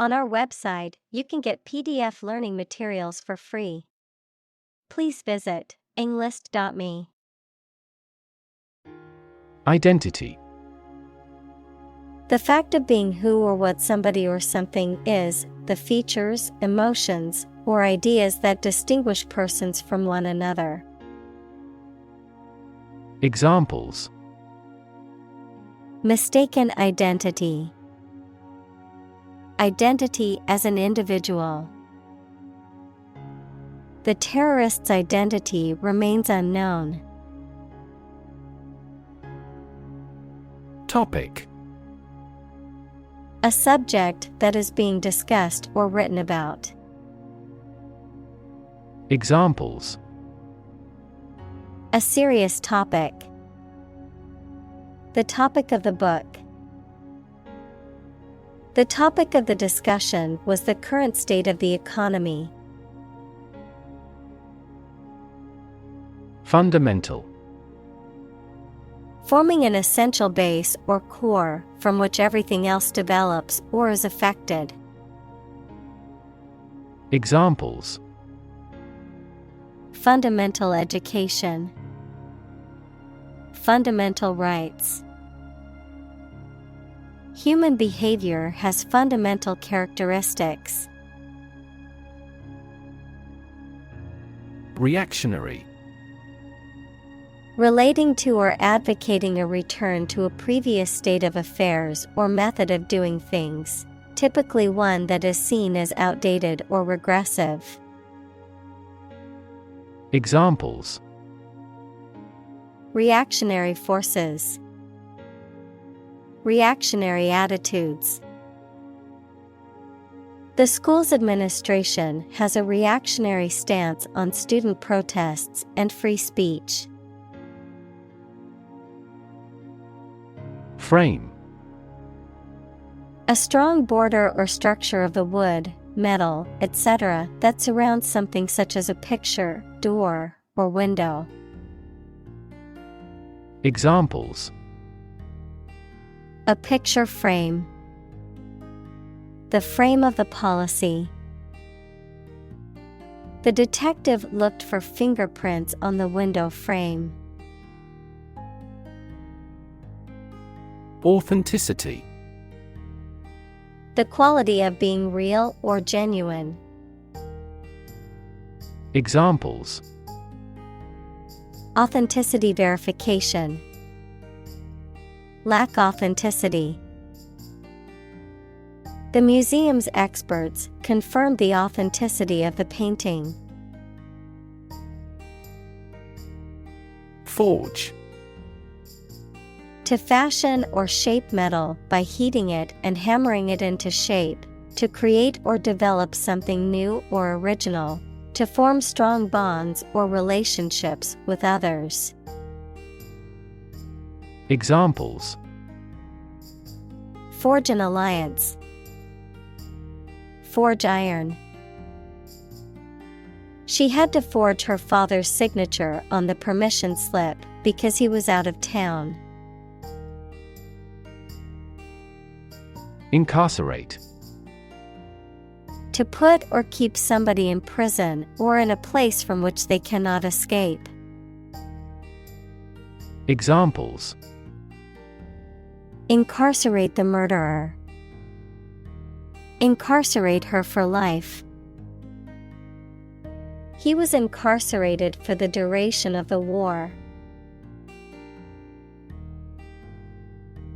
On our website, you can get PDF learning materials for free. Please visit englist.me. Identity. The fact of being who or what somebody or something is, the features, emotions, or ideas that distinguish persons from one another. Examples: Mistaken identity. Identity as an individual. The terrorist's identity remains unknown. Topic: A subject that is being discussed or written about. Examples: A serious topic. The topic of the book. The topic of the discussion was the current state of the economy. Fundamental. Forming an essential base or core from which everything else develops or is affected. Examples: Fundamental education. Fundamental rights. Human behavior has fundamental characteristics. Reactionary. Relating to or advocating a return to a previous state of affairs or method of doing things, typically one that is seen as outdated or regressive. Examples: Reactionary forces. Reactionary attitudes. The school's administration has a reactionary stance on student protests and free speech. Frame. A strong border or structure of the wood, metal, etc. that surrounds something such as a picture, door, or window. Examples: A picture frame. The frame of the policy. The detective looked for fingerprints on the window frame. Authenticity. The quality of being real or genuine. Examples: Authenticity verification. Lack authenticity. The museum's experts confirmed the authenticity of the painting. Forge. To fashion or shape metal by heating it and hammering it into shape, to create or develop something new or original, to form strong bonds or relationships with others. Examples: Forge an alliance. Forge iron. She had to forge her father's signature on the permission slip because he was out of town. Incarcerate. To put or keep somebody in prison or in a place from which they cannot escape. Examples: Incarcerate the murderer. Incarcerate her for life. He was incarcerated for the duration of the war.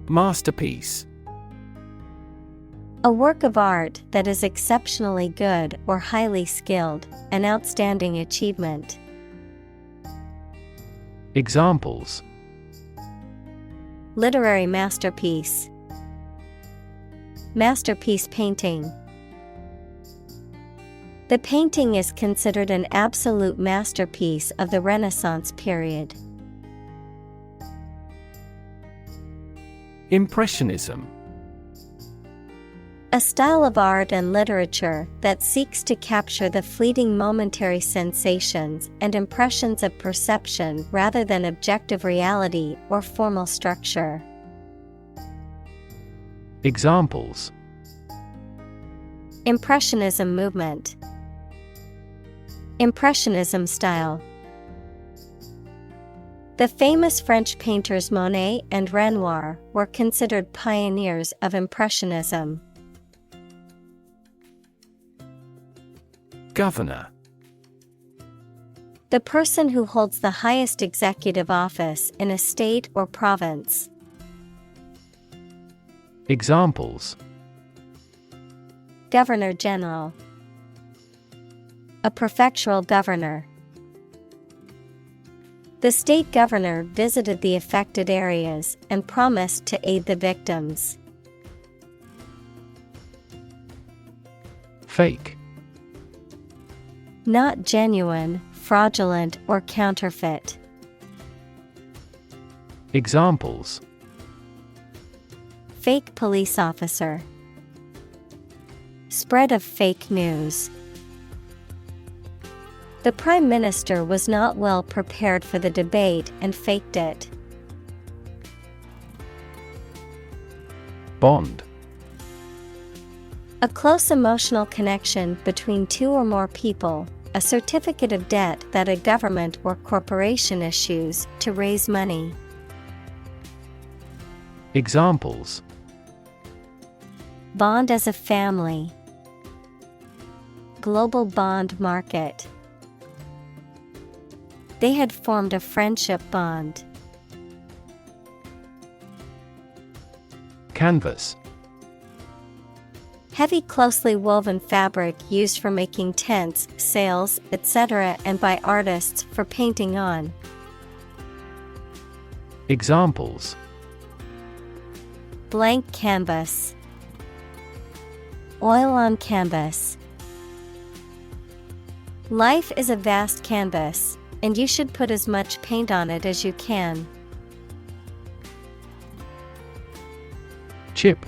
Masterpiece. A work of art that is exceptionally good or highly skilled, an outstanding achievement. Examples: Literary masterpiece. Masterpiece painting. The painting is considered an absolute masterpiece of the Renaissance period. Impressionism. A style of art and literature that seeks to capture the fleeting momentary sensations and impressions of perception rather than objective reality or formal structure. Examples: Impressionism movement. Impressionism style. The famous French painters Monet and Renoir were considered pioneers of Impressionism. Governor. The person who holds the highest executive office in a state or province. Examples: Governor General. A prefectural governor. The state governor visited the affected areas and promised to aid the victims. Fake. Not genuine, fraudulent, or counterfeit. Examples: Fake police officer. Spread of fake news. The Prime Minister was not well prepared for the debate and faked it. Bond. A close emotional connection between two or more people, a certificate of debt that a government or corporation issues to raise money. Examples: Bond as a family. Global bond market. They had formed a friendship bond. Canvas. Heavy closely woven fabric used for making tents, sails, etc. and by artists for painting on. Examples: Blank canvas. Oil on canvas. Life is a vast canvas, and you should put as much paint on it as you can. Chip.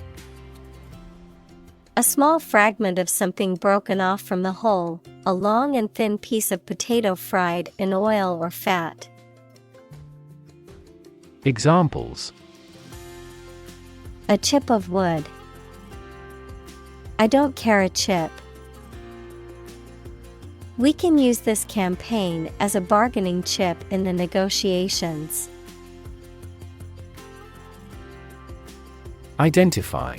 A small fragment of something broken off from the whole, a long and thin piece of potato fried in oil or fat. Examples: A chip of wood. I don't care a chip. We can use this campaign as a bargaining chip in the negotiations. Identify.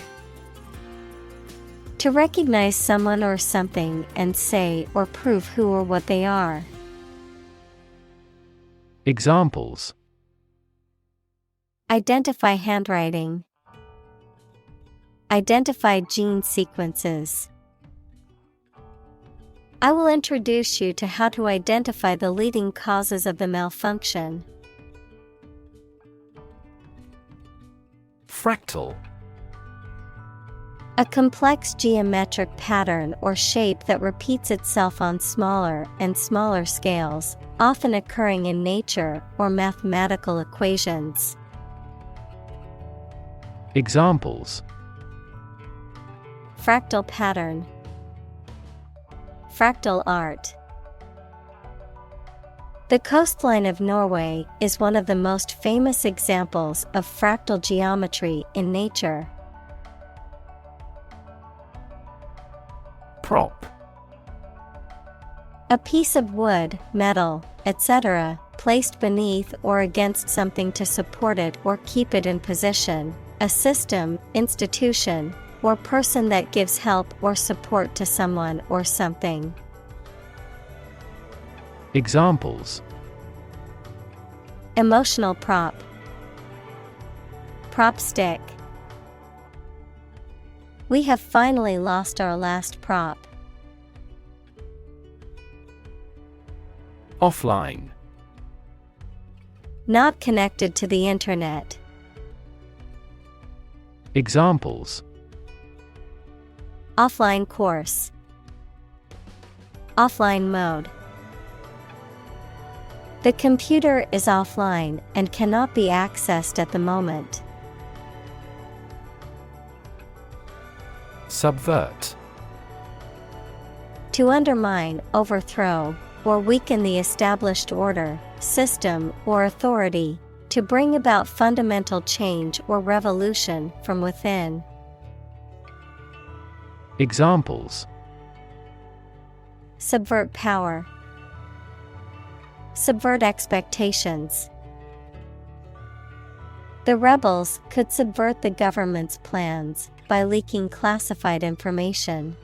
To recognize someone or something and say or prove who or what they are. Examples: Identify handwriting. Identify gene sequences. I will introduce you to how to identify the leading causes of the malfunction. Fractal. A complex geometric pattern or shape that repeats itself on smaller and smaller scales, often occurring in nature or mathematical equations. Examples: Fractal pattern. Fractal art. The coastline of Norway is one of the most famous examples of fractal geometry in nature. Prop. A piece of wood, metal, etc., placed beneath or against something to support it or keep it in position, a system, institution, or person that gives help or support to someone or something. Examples: Emotional prop. Prop stick. We have finally lost our last prop. Offline. Not connected to the internet. Examples: Offline course. Offline mode. The computer is offline and cannot be accessed at the moment. Subvert. To undermine, overthrow, or weaken the established order, system, or authority. To bring about fundamental change or revolution from within. Examples: subvert power, subvert expectations. The rebels could subvert the government's plans by leaking classified information.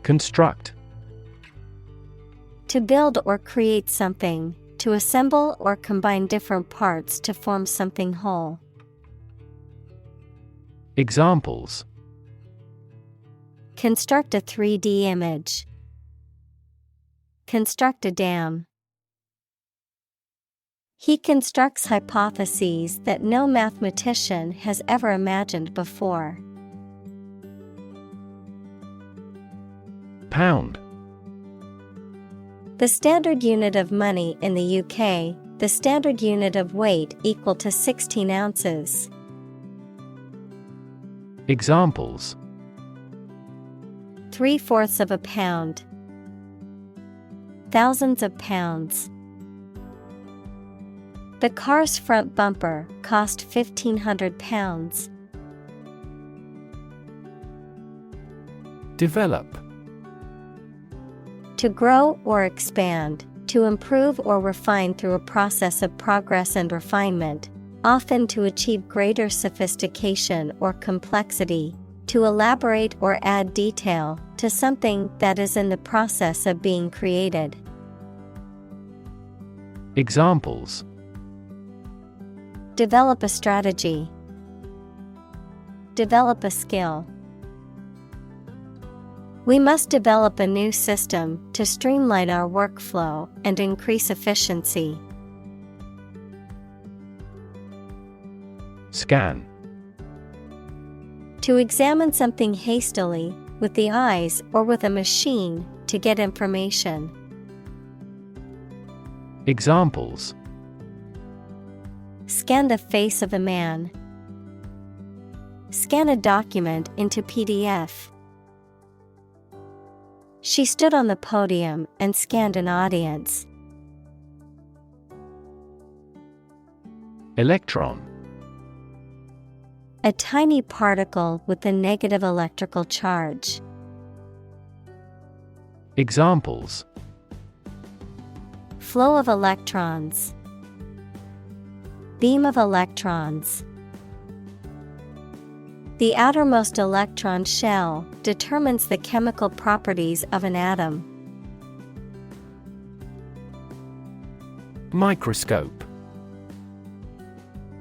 Construct: To build or create something, to assemble or combine different parts to form something whole. Examples: Construct a 3D image. Construct a dam. He constructs hypotheses that no mathematician has ever imagined before. Pound: The standard unit of money in the UK, the standard unit of weight equal to 16 ounces. Examples: 3/4 of a pound. Thousands of pounds. The car's front bumper cost £1,500. Develop: To grow or expand, to improve or refine through a process of progress and refinement, often to achieve greater sophistication or complexity, to elaborate or add detail to something that is in the process of being created. Examples: Develop a strategy. Develop a skill. We must develop a new system to streamline our workflow and increase efficiency. Scan: To examine something hastily, with the eyes or with a machine, to get information. Examples: Scan the face of a man. Scan a document into PDF. She stood on the podium and scanned an audience. Electron: A tiny particle with a negative electrical charge. Examples: Flow of electrons. Beam of electrons. The outermost electron shell determines the chemical properties of an atom. Microscope: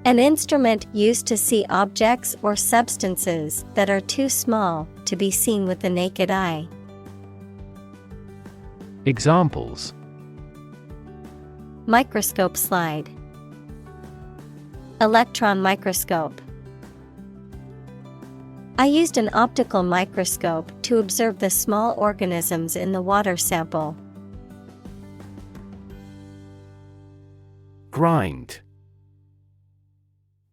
An instrument used to see objects or substances that are too small to be seen with the naked eye. Examples: Microscope slide. Electron microscope. I used an optical microscope to observe the small organisms in the water sample. Grind: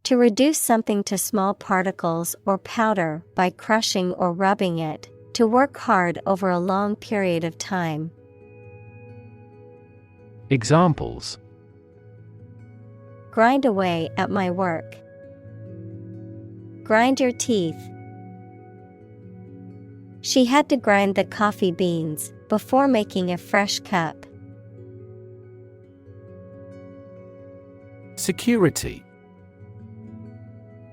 To reduce something to small particles or powder by crushing or rubbing it, to work hard over a long period of time. Examples: Grind away at my work. Grind your teeth. She had to grind the coffee beans before making a fresh cup. Security: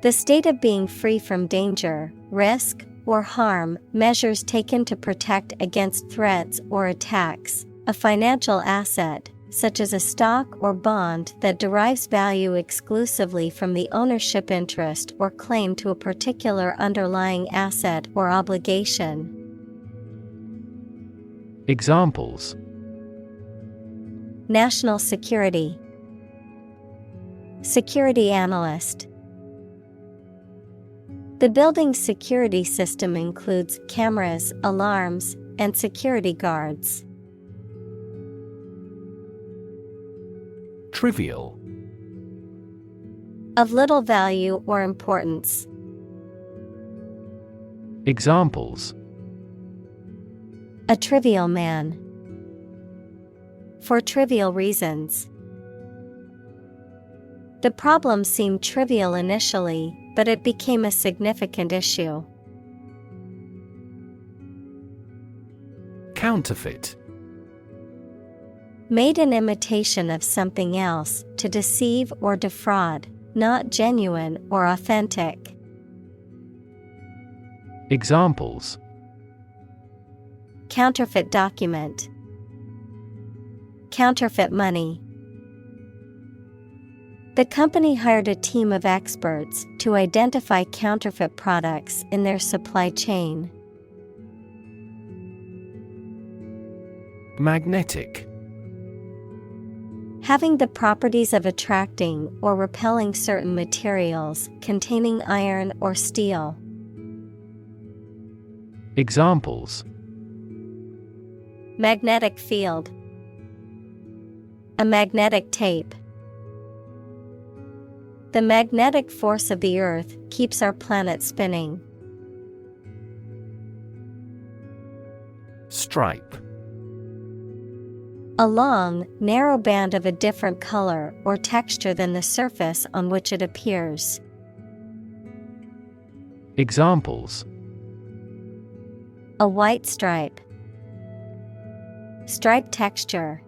The state of being free from danger, risk, or harm, measures taken to protect against threats or attacks, a financial asset, such as a stock or bond that derives value exclusively from the ownership interest or claim to a particular underlying asset or obligation. Examples: National security. Security analyst. The building's security system includes cameras, alarms, and security guards. Trivial: Of little value or importance. Examples: A trivial man. For trivial reasons. The problem seemed trivial initially, but it became a significant issue. Counterfeit. Made in imitation of something else to deceive or defraud, not genuine or authentic. Examples: Counterfeit document. Counterfeit money. The company hired a team of experts to identify counterfeit products in their supply chain. Magnetic. Having the properties of attracting or repelling certain materials containing iron or steel. Examples: Magnetic field. A magnetic tape. The magnetic force of the Earth keeps our planet spinning. Stripe. A long, narrow band of a different color or texture than the surface on which it appears. Examples: A white stripe. Stripe texture.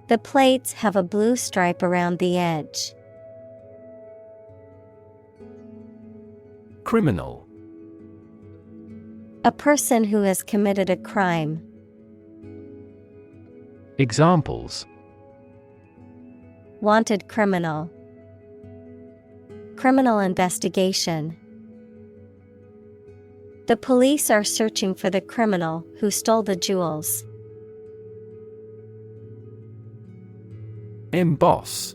The plates have a blue stripe around the edge. Criminal. A person who has committed a crime. Examples: Wanted criminal. Criminal investigation. The police are searching for the criminal who stole the jewels. Emboss.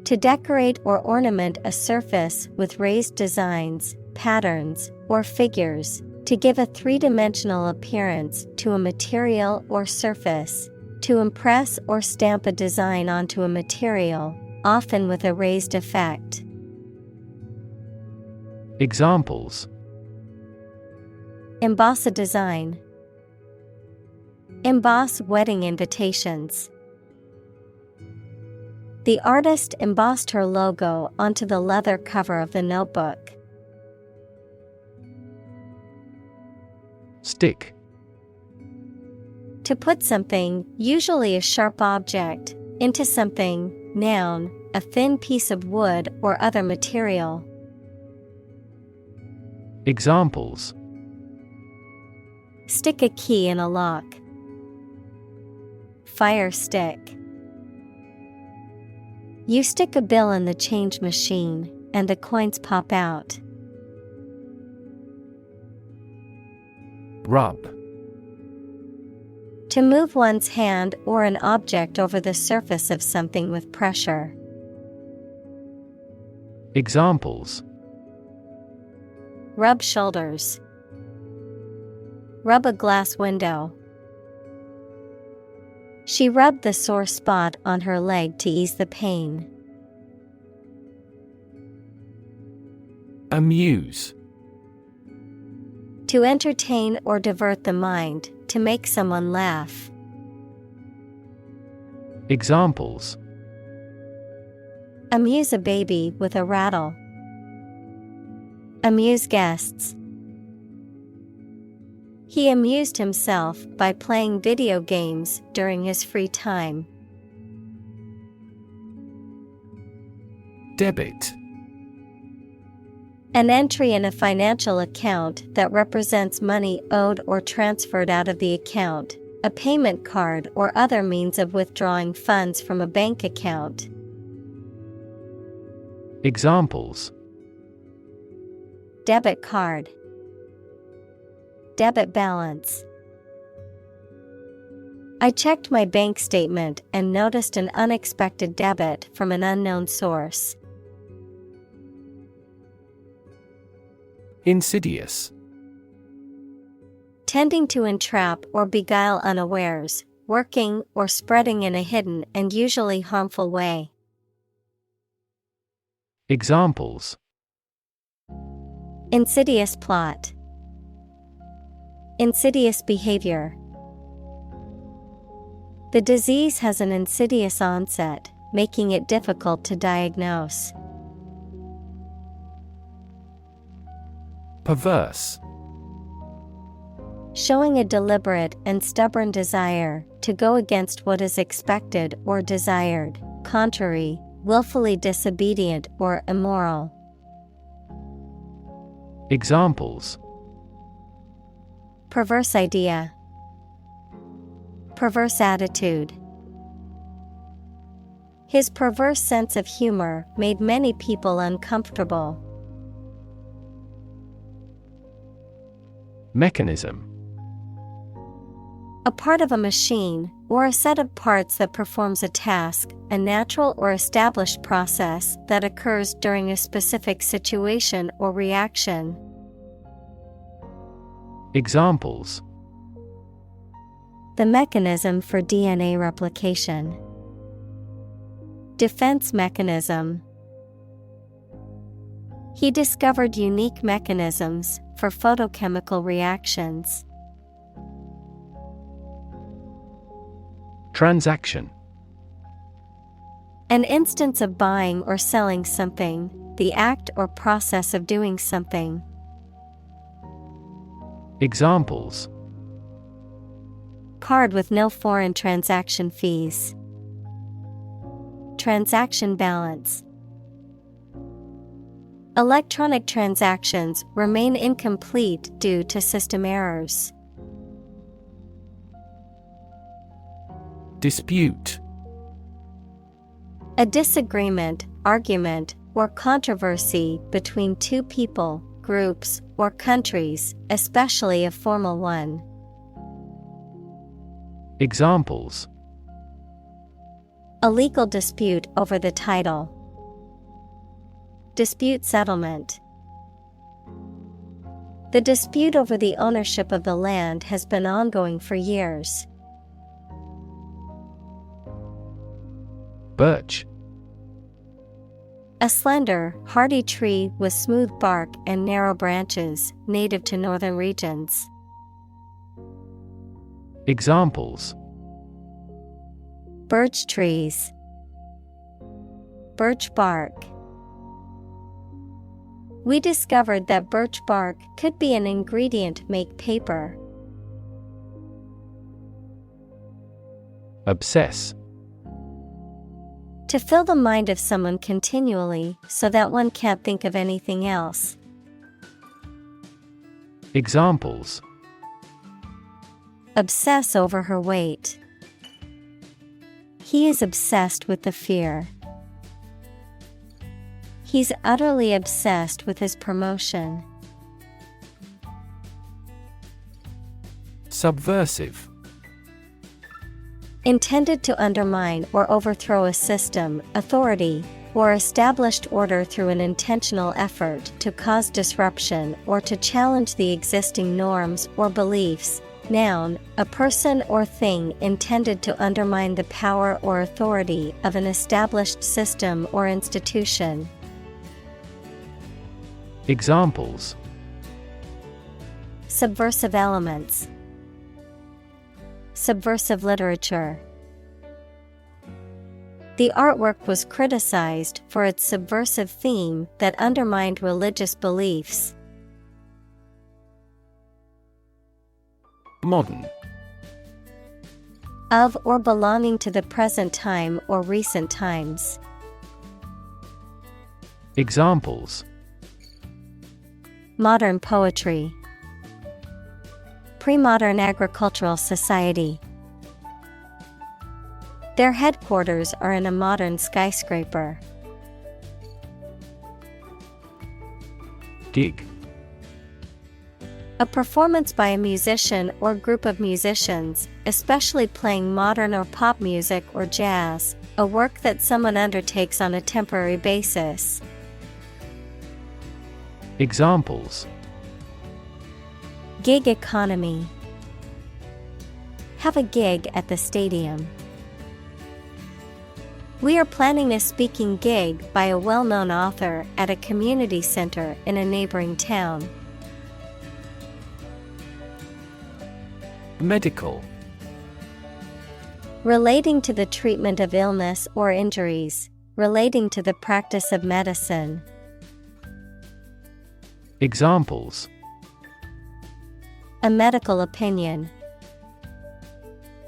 To decorate or ornament a surface with raised designs, patterns, or figures, to give a three-dimensional appearance to a material or surface, to impress or stamp a design onto a material, often with a raised effect. Examples: Emboss a design. Emboss wedding invitations. The artist embossed her logo onto the leather cover of the notebook. Stick. To put something, usually a sharp object, into something, noun, a thin piece of wood or other material. Examples: Stick a key in a lock. Fire stick. You stick a bill in the change machine, and the coins pop out. Rub. To move one's hand or an object over the surface of something with pressure. Examples: Rub shoulders. Rub a glass window. She rubbed the sore spot on her leg to ease the pain. Amuse. To entertain or divert the mind, to make someone laugh. Examples: Amuse a baby with a rattle. Amuse guests. He amused himself by playing video games during his free time. Debit. An entry in a financial account that represents money owed or transferred out of the account, a payment card or other means of withdrawing funds from a bank account. Examples: Debit card. Debit balance. I checked my bank statement and noticed an unexpected debit from an unknown source. Insidious. Tending to entrap or beguile unawares, working or spreading in a hidden and usually harmful way. Examples: Insidious plot. Insidious behavior. The disease has an insidious onset, making it difficult to diagnose. Perverse. Showing a deliberate and stubborn desire to go against what is expected or desired, contrary, willfully disobedient or immoral. Examples: perverse idea, perverse attitude. His perverse sense of humor made many people uncomfortable. Mechanism. A part of a machine, or a set of parts that performs a task, a natural or established process that occurs during a specific situation or reaction. Examples: the mechanism for DNA replication. Defense mechanism. He discovered unique mechanisms for photochemical reactions. Transaction. An instance of buying or selling something, the act or process of doing something. Examples: card with no foreign transaction fees. Transaction balance. Electronic transactions remain incomplete due to system errors. Dispute. A disagreement, argument, or controversy between two people, groups, or countries, especially a formal one. Examples: a legal dispute over the title. Dispute settlement. The dispute over the ownership of the land has been ongoing for years. Birch. A slender, hardy tree with smooth bark and narrow branches, native to northern regions. Examples: birch trees. Birch bark. We discovered that birch bark could be an ingredient make paper. Obsess. To fill the mind of someone continually so that one can't think of anything else. Examples: obsess over her weight. He is obsessed with the fear. He's utterly obsessed with his promotion. Subversive. Intended to undermine or overthrow a system, authority, or established order through an intentional effort to cause disruption or to challenge the existing norms or beliefs. Noun, a person or thing intended to undermine the power or authority of an established system or institution. Examples: subversive elements. Subversive literature. The artwork was criticized for its subversive theme that undermined religious beliefs. Modern. Of or belonging to the present time or recent times. Examples: modern poetry. Pre-modern agricultural society. Their headquarters are in a modern skyscraper. Gig. A performance by a musician or group of musicians, especially playing modern or pop music or jazz, a work that someone undertakes on a temporary basis. Examples: gig economy. Have a gig at the stadium. We are planning a speaking gig by a well-known author at a community center in a neighboring town. Medical. Relating to the treatment of illness or injuries, relating to the practice of medicine. Examples: A medical opinion.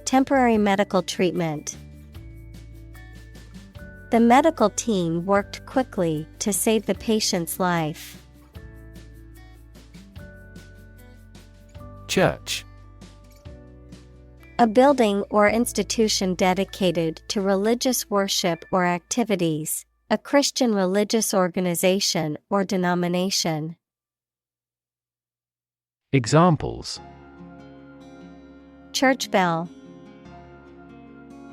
Temporary medical treatment. The medical team worked quickly to save the patient's life. Church. A building or institution dedicated to religious worship or activities, a Christian religious organization or denomination. Examples: Church bell.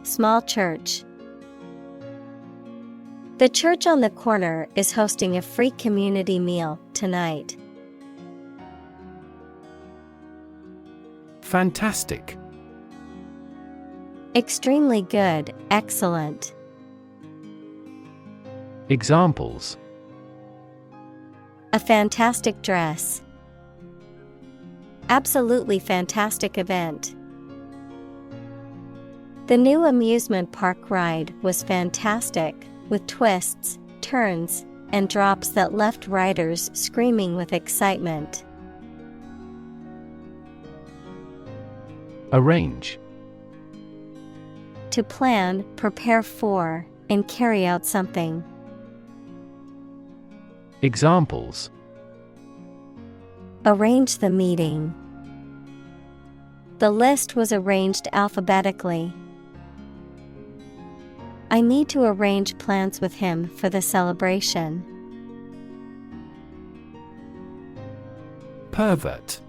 Small church. The church on the corner is hosting a free community meal tonight. Fantastic. Extremely good, excellent. Examples: A fantastic dress. Absolutely fantastic event. The new amusement park ride was fantastic, with twists, turns, and drops that left riders screaming with excitement. Arrange. To plan, prepare for, and carry out something. Examples: Arrange the meeting. The list was arranged alphabetically. I need to arrange plans with him for the celebration. Pervert.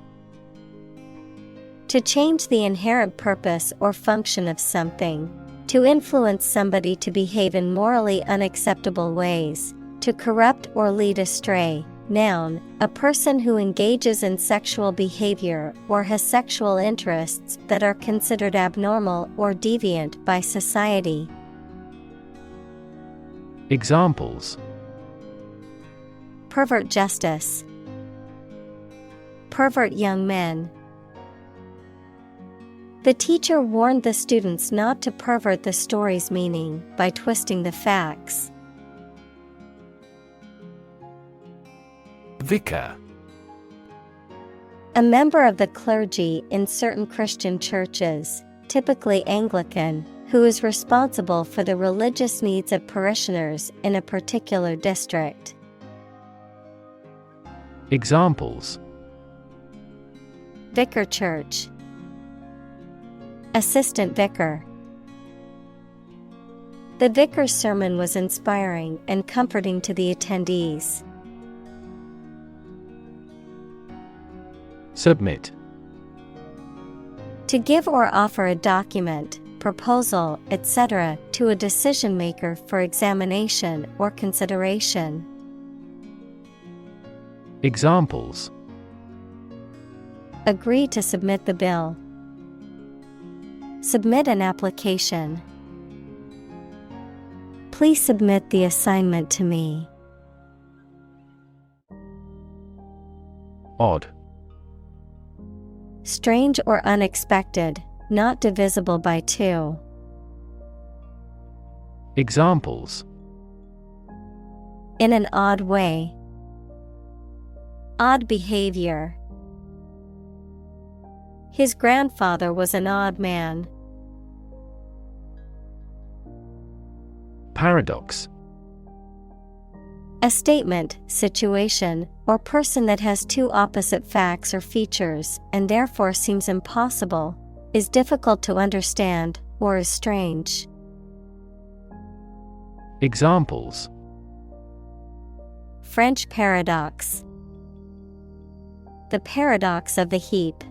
To change the inherent purpose or function of something. To influence somebody to behave in morally unacceptable ways. To corrupt or lead astray. Noun, a person who engages in sexual behavior or has sexual interests that are considered abnormal or deviant by society. Examples: Pervert justice. Pervert young men. The teacher warned the students not to pervert the story's meaning by twisting the facts. Vicar. A member of the clergy in certain Christian churches, typically Anglican, who is responsible for the religious needs of parishioners in a particular district. Examples: Vicar church. Assistant vicar. The vicar's sermon was inspiring and comforting to the attendees. Submit. To give or offer a document, proposal, etc., to a decision maker for examination or consideration. Examples: Agree to submit the bill. Submit an application. Please submit the assignment to me. Odd. Strange or unexpected, not divisible by two. Examples: In an odd way. Odd behavior. His grandfather was an odd man. Paradox. A statement, situation, or person that has two opposite facts or features and therefore seems impossible, is difficult to understand, or is strange. Examples: French paradox. The paradox of the heap.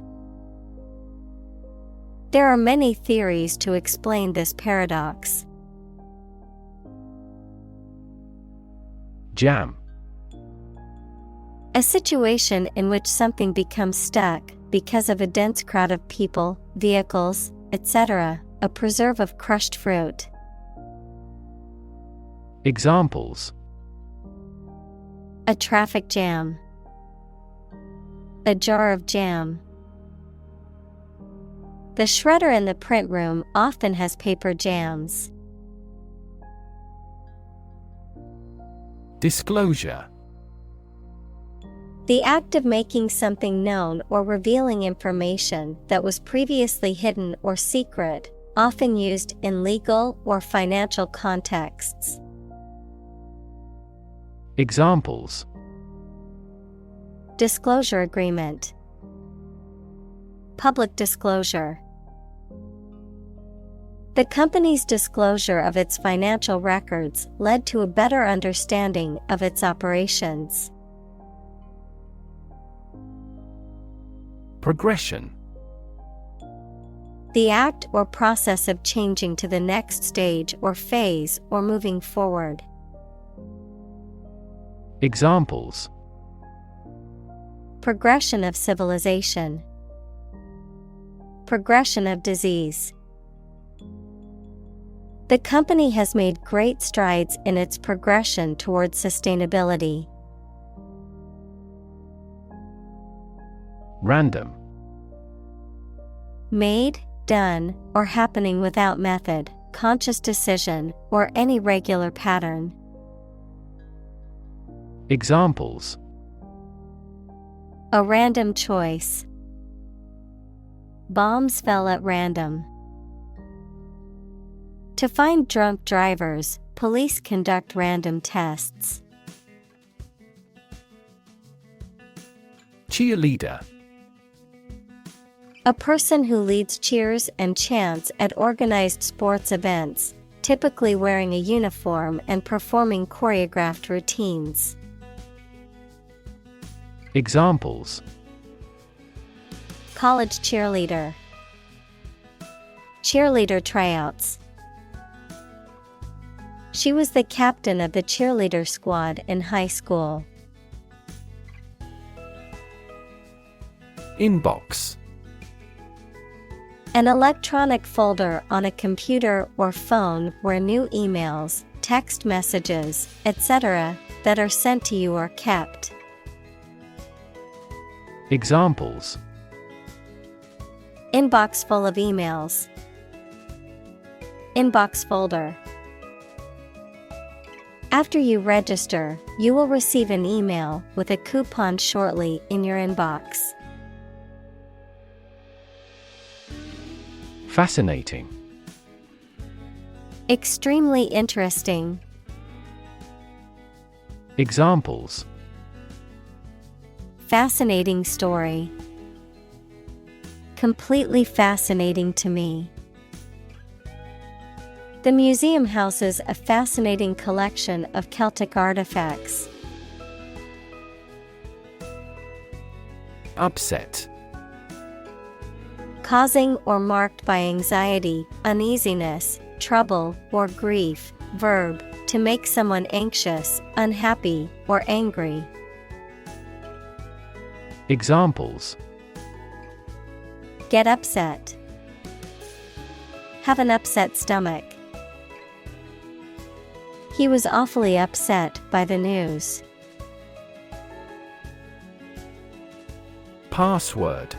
There are many theories to explain this paradox. Jam. A situation in which something becomes stuck because of a dense crowd of people, vehicles, etc., a preserve of crushed fruit. Examples: A traffic jam. A jar of jam. The shredder in the print room often has paper jams. Disclosure. The act of making something known or revealing information that was previously hidden or secret, often used in legal or financial contexts. Examples: Disclosure agreement, public disclosure. The company's disclosure of its financial records led to a better understanding of its operations. Progression. The act or process of changing to the next stage or phase or moving forward. Examples: Progression of civilization, progression of disease. The company has made great strides in its progression towards sustainability. Random. Made, done, or happening without method, conscious decision, or any regular pattern. Examples: A random choice. Bombs fell at random. To find drunk drivers, police conduct random tests. Cheerleader. A person who leads cheers and chants at organized sports events, typically wearing a uniform and performing choreographed routines. Examples: College cheerleader, cheerleader tryouts. She was the captain of the cheerleader squad in high school. Inbox. An electronic folder on a computer or phone where new emails, text messages, etc. that are sent to you are kept. Examples: Inbox full of emails. Inbox folder. After you register, you will receive an email with a coupon shortly in your inbox. Fascinating. Extremely interesting. Examples: Fascinating story. Completely fascinating to me. The museum houses a fascinating collection of Celtic artifacts. Upset. Causing or marked by anxiety, uneasiness, trouble, or grief. Verb, to make someone anxious, unhappy, or angry. Examples: Get upset. Have an upset stomach. He was awfully upset by the news. Password.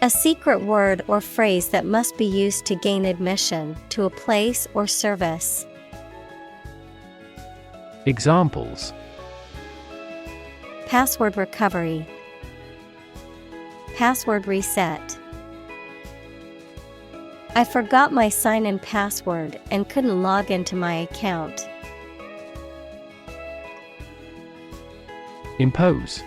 A secret word or phrase that must be used to gain admission to a place or service. Examples: Password recovery. Password reset. I forgot my sign-in password and couldn't log into my account. Impose.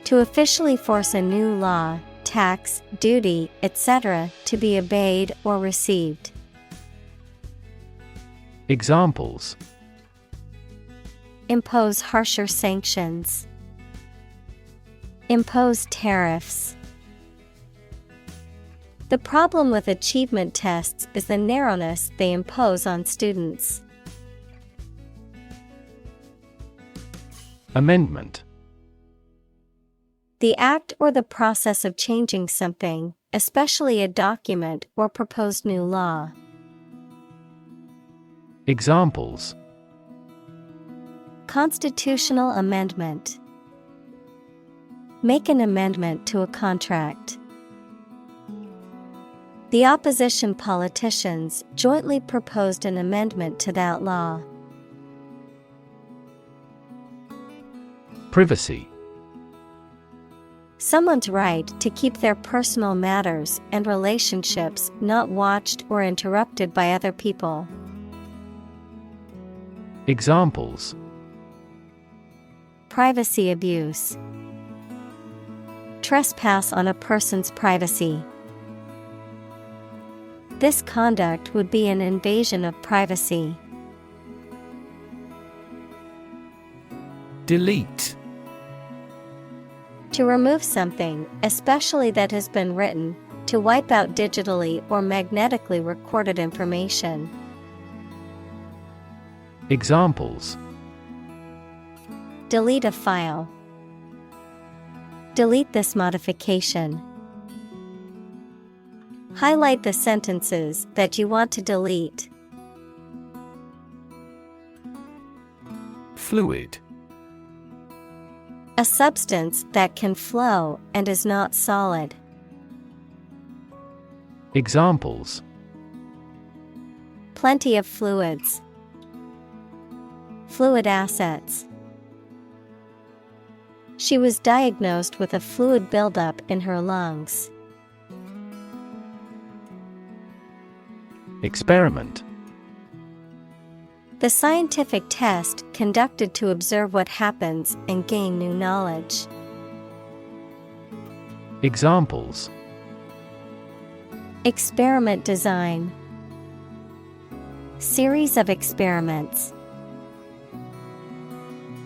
To officially force a new law, tax, duty, etc. to be obeyed or received. Examples: Impose harsher sanctions. Impose tariffs. The problem with achievement tests is the narrowness they impose on students. Amendment. The act or the process of changing something, especially a document or proposed new law. Examples: Constitutional amendment. Make an amendment to a contract. The opposition politicians jointly proposed an amendment to that law. Privacy. Someone's right to keep their personal matters and relationships not watched or interrupted by other people. Examples: privacy abuse, trespass on a person's privacy. This conduct would be an invasion of privacy. Delete. To remove something, especially that has been written, to wipe out digitally or magnetically recorded information. Examples: delete a file, delete this modification. Highlight the sentences that you want to delete. Fluid. A substance that can flow and is not solid. Examples: plenty of fluids, fluid assets. She was diagnosed with a fluid buildup in her lungs. Experiment. The scientific test conducted to observe what happens and gain new knowledge. Examples: experiment design, series of experiments.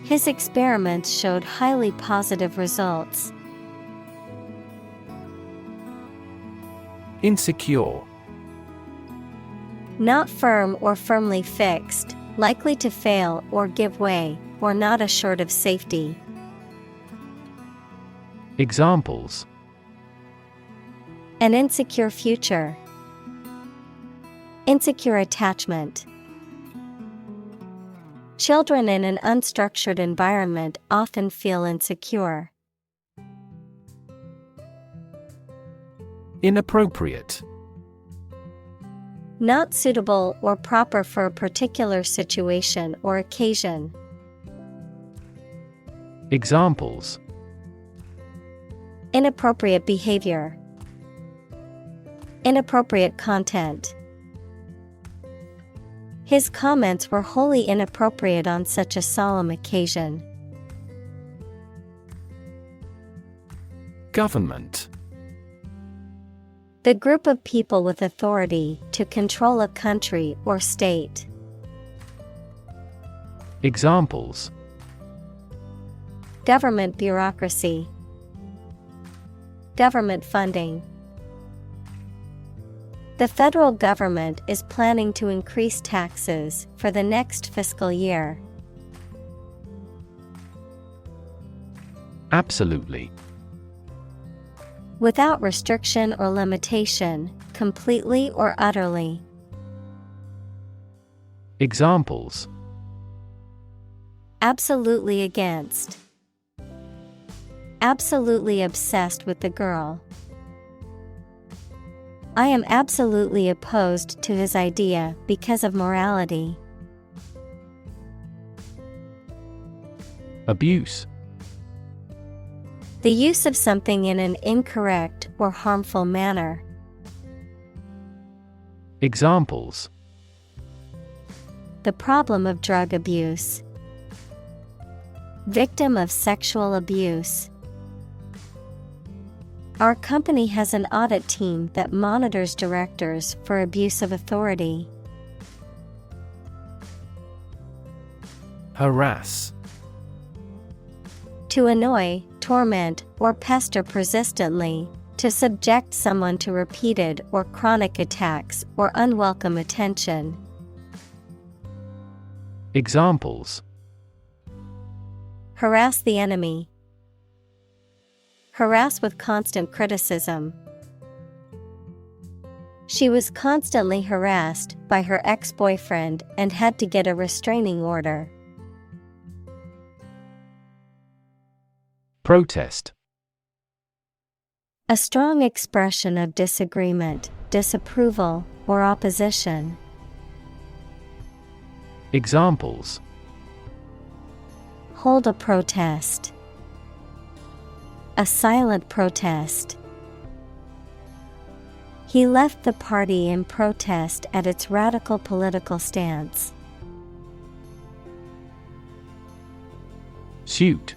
His experiments showed highly positive results. Insecure. Not firm or firmly fixed, likely to fail or give way, or not assured of safety. Examples: an insecure future, insecure attachment. Children in an unstructured environment often feel insecure. Inappropriate. Not suitable or proper for a particular situation or occasion. Examples: inappropriate behavior, inappropriate content. His comments were wholly inappropriate on such a solemn occasion. Government. The group of people with authority to control a country or state. Examples: government bureaucracy, government funding. The federal government is planning to increase taxes for the next fiscal year. Absolutely. Without restriction or limitation, completely or utterly. Examples: absolutely against, absolutely obsessed with the girl. I am absolutely opposed to his idea because of morality. Abuse. The use of something in an incorrect or harmful manner. Examples: the problem of drug abuse, victim of sexual abuse. Our company has an audit team that monitors directors for abuse of authority. Harass. To annoy, torment, or pester persistently, to subject someone to repeated or chronic attacks or unwelcome attention. Examples: harass the enemy, harass with constant criticism. She was constantly harassed by her ex-boyfriend and had to get a restraining order. Protest. A strong expression of disagreement, disapproval, or opposition. Examples: Hold a protest. A silent protest. He left the party in protest at its radical political stance. Suit.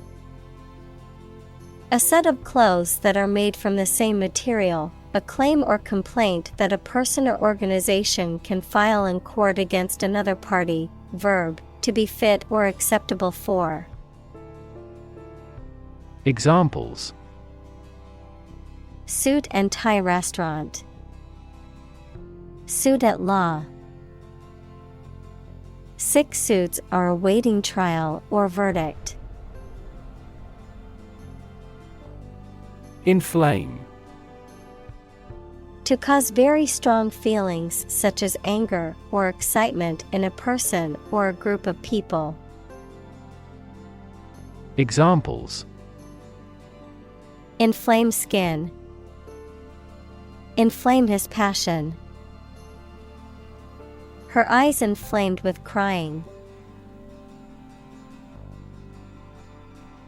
A set of clothes that are made from the same material, a claim or complaint that a person or organization can file in court against another party. Verb, to be fit or acceptable for. Examples: Suit and tie restaurant. Suit at law. 6 suits are awaiting trial or verdict. Inflame. To cause very strong feelings such as anger or excitement in a person or a group of people. Examples: Inflame skin. Inflame his passion. Her eyes inflamed with crying.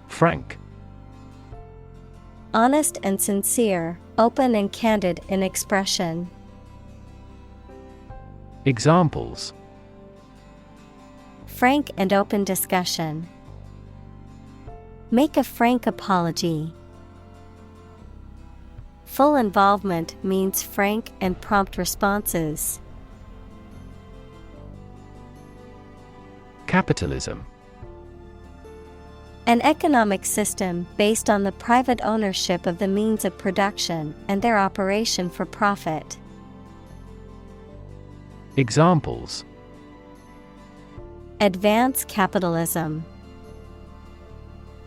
Frank. Honest and sincere, open and candid in expression. Examples: Frank and open discussion. Make a frank apology. Full involvement means frank and prompt responses. Capitalism. An economic system based on the private ownership of the means of production and their operation for profit. Examples: Advance capitalism.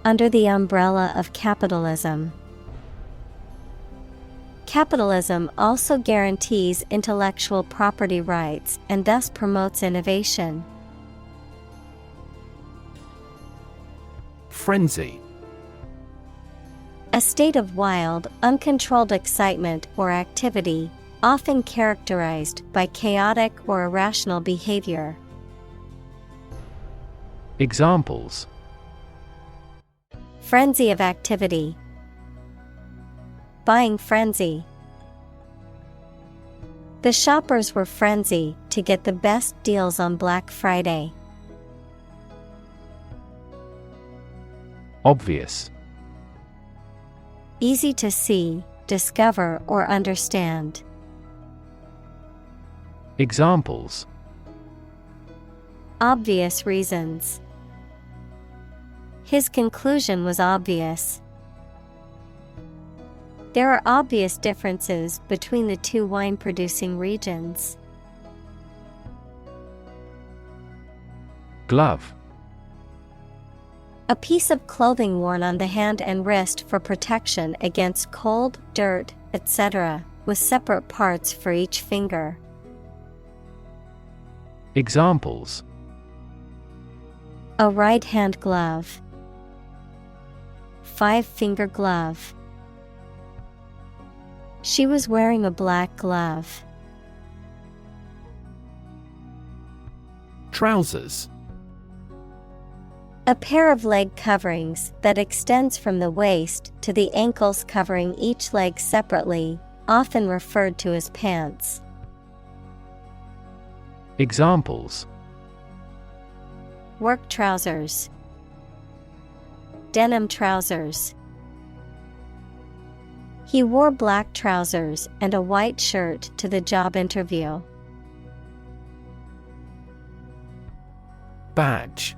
Under the umbrella of capitalism. Capitalism also guarantees intellectual property rights and thus promotes innovation. Frenzy. A state of wild, uncontrolled excitement or activity, often characterized by chaotic or irrational behavior. Examples: Frenzy of activity. Buying frenzy. The shoppers were frenzied to get the best deals on Black Friday. Obvious. Easy to see, discover, or understand. Examples: Obvious reasons. His conclusion was obvious. There are obvious differences between the two wine-producing regions. Glove. A piece of clothing worn on the hand and wrist for protection against cold, dirt, etc., with separate parts for each finger. Examples: A right-hand glove. 5-finger glove. She was wearing a black glove. Trousers. A pair of leg coverings that extends from the waist to the ankles, covering each leg separately, often referred to as pants. Examples: Work trousers. Denim trousers. He wore black trousers and a white shirt to the job interview. Badge.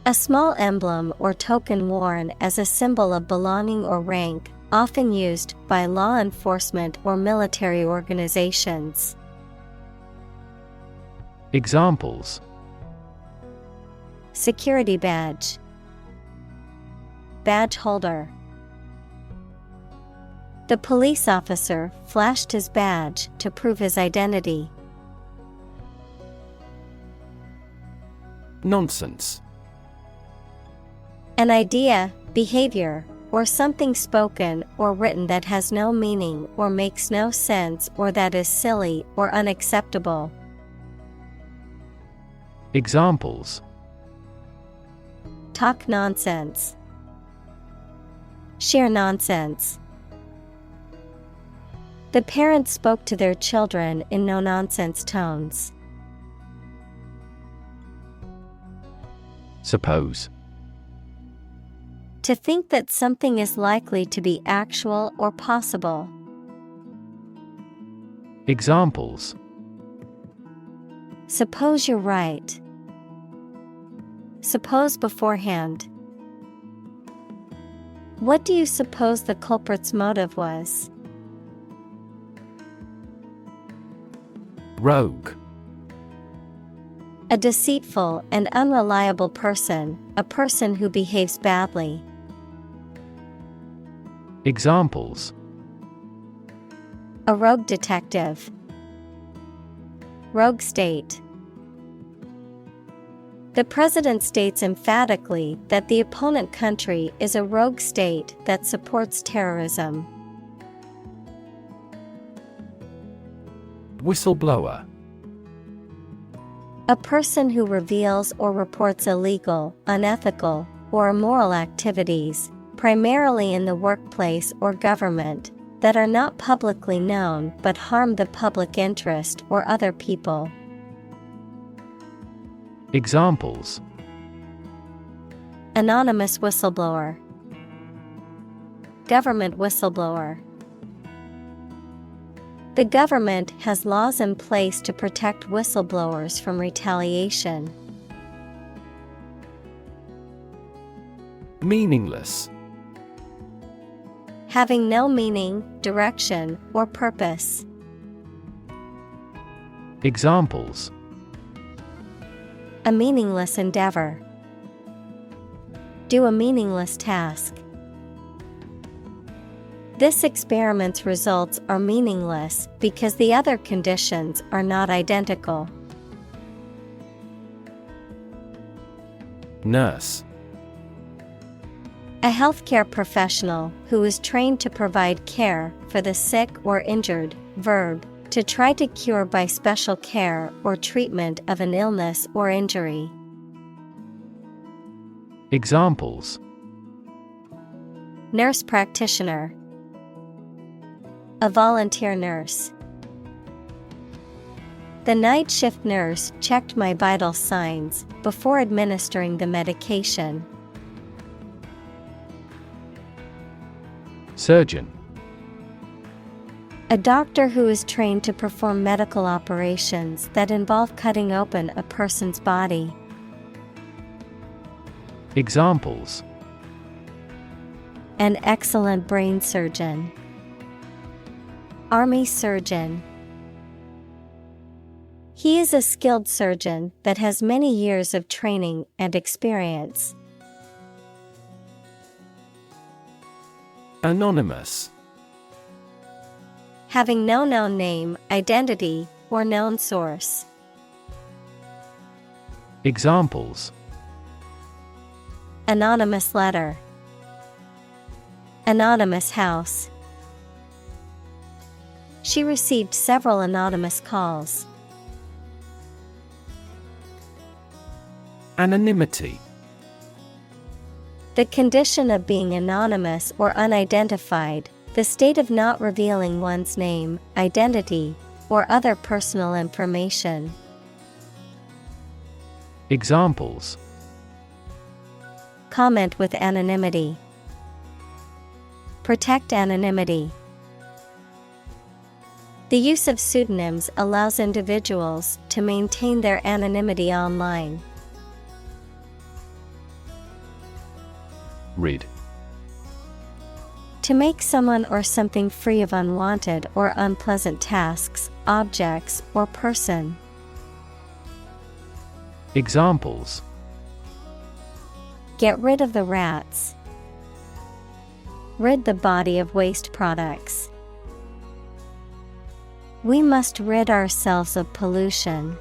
A small emblem or token worn as a symbol of belonging or rank, often used by law enforcement or military organizations. Examples: Security badge. Badge holder. The police officer flashed his badge to prove his identity. Nonsense. An idea, behavior, or something spoken or written that has no meaning or makes no sense or that is silly or unacceptable. Examples: Talk nonsense. Sheer nonsense. The parents spoke to their children in no-nonsense tones. Suppose. To think that something is likely to be actual or possible. Examples: Suppose you're right. Suppose beforehand. What do you suppose the culprit's motive was? Rogue. A deceitful and unreliable person, a person who behaves badly. Examples: A rogue detective. Rogue state. The president states emphatically that the opponent country is a rogue state that supports terrorism. Whistleblower. A person who reveals or reports illegal, unethical, or immoral activities, primarily in the workplace or government, that are not publicly known but harm the public interest or other people. Examples: Anonymous whistleblower. Government whistleblower. The government has laws in place to protect whistleblowers from retaliation. Meaningless. Having no meaning, direction, or purpose. Examples: A meaningless endeavor. Do a meaningless task. This experiment's results are meaningless because the other conditions are not identical. Nurse. A healthcare professional who is trained to provide care for the sick or injured. Verb, to try to cure by special care or treatment of an illness or injury. Examples: Nurse practitioner. A volunteer nurse. The night shift nurse checked my vital signs before administering the medication. Surgeon. A doctor who is trained to perform medical operations that involve cutting open a person's body. Examples: An excellent brain surgeon. Army surgeon. He is a skilled surgeon that has many years of training and experience. Anonymous. Having no known name, identity, or known source. Examples: Anonymous letter. Anonymous house. She received several anonymous calls. Anonymity. The condition of being anonymous or unidentified, the state of not revealing one's name, identity, or other personal information. Examples: Comment with anonymity. Protect anonymity. The use of pseudonyms allows individuals to maintain their anonymity online. Rid. To make someone or something free of unwanted or unpleasant tasks, objects, or person. Examples: Get rid of the rats. Rid the body of waste products. We must rid ourselves of pollution.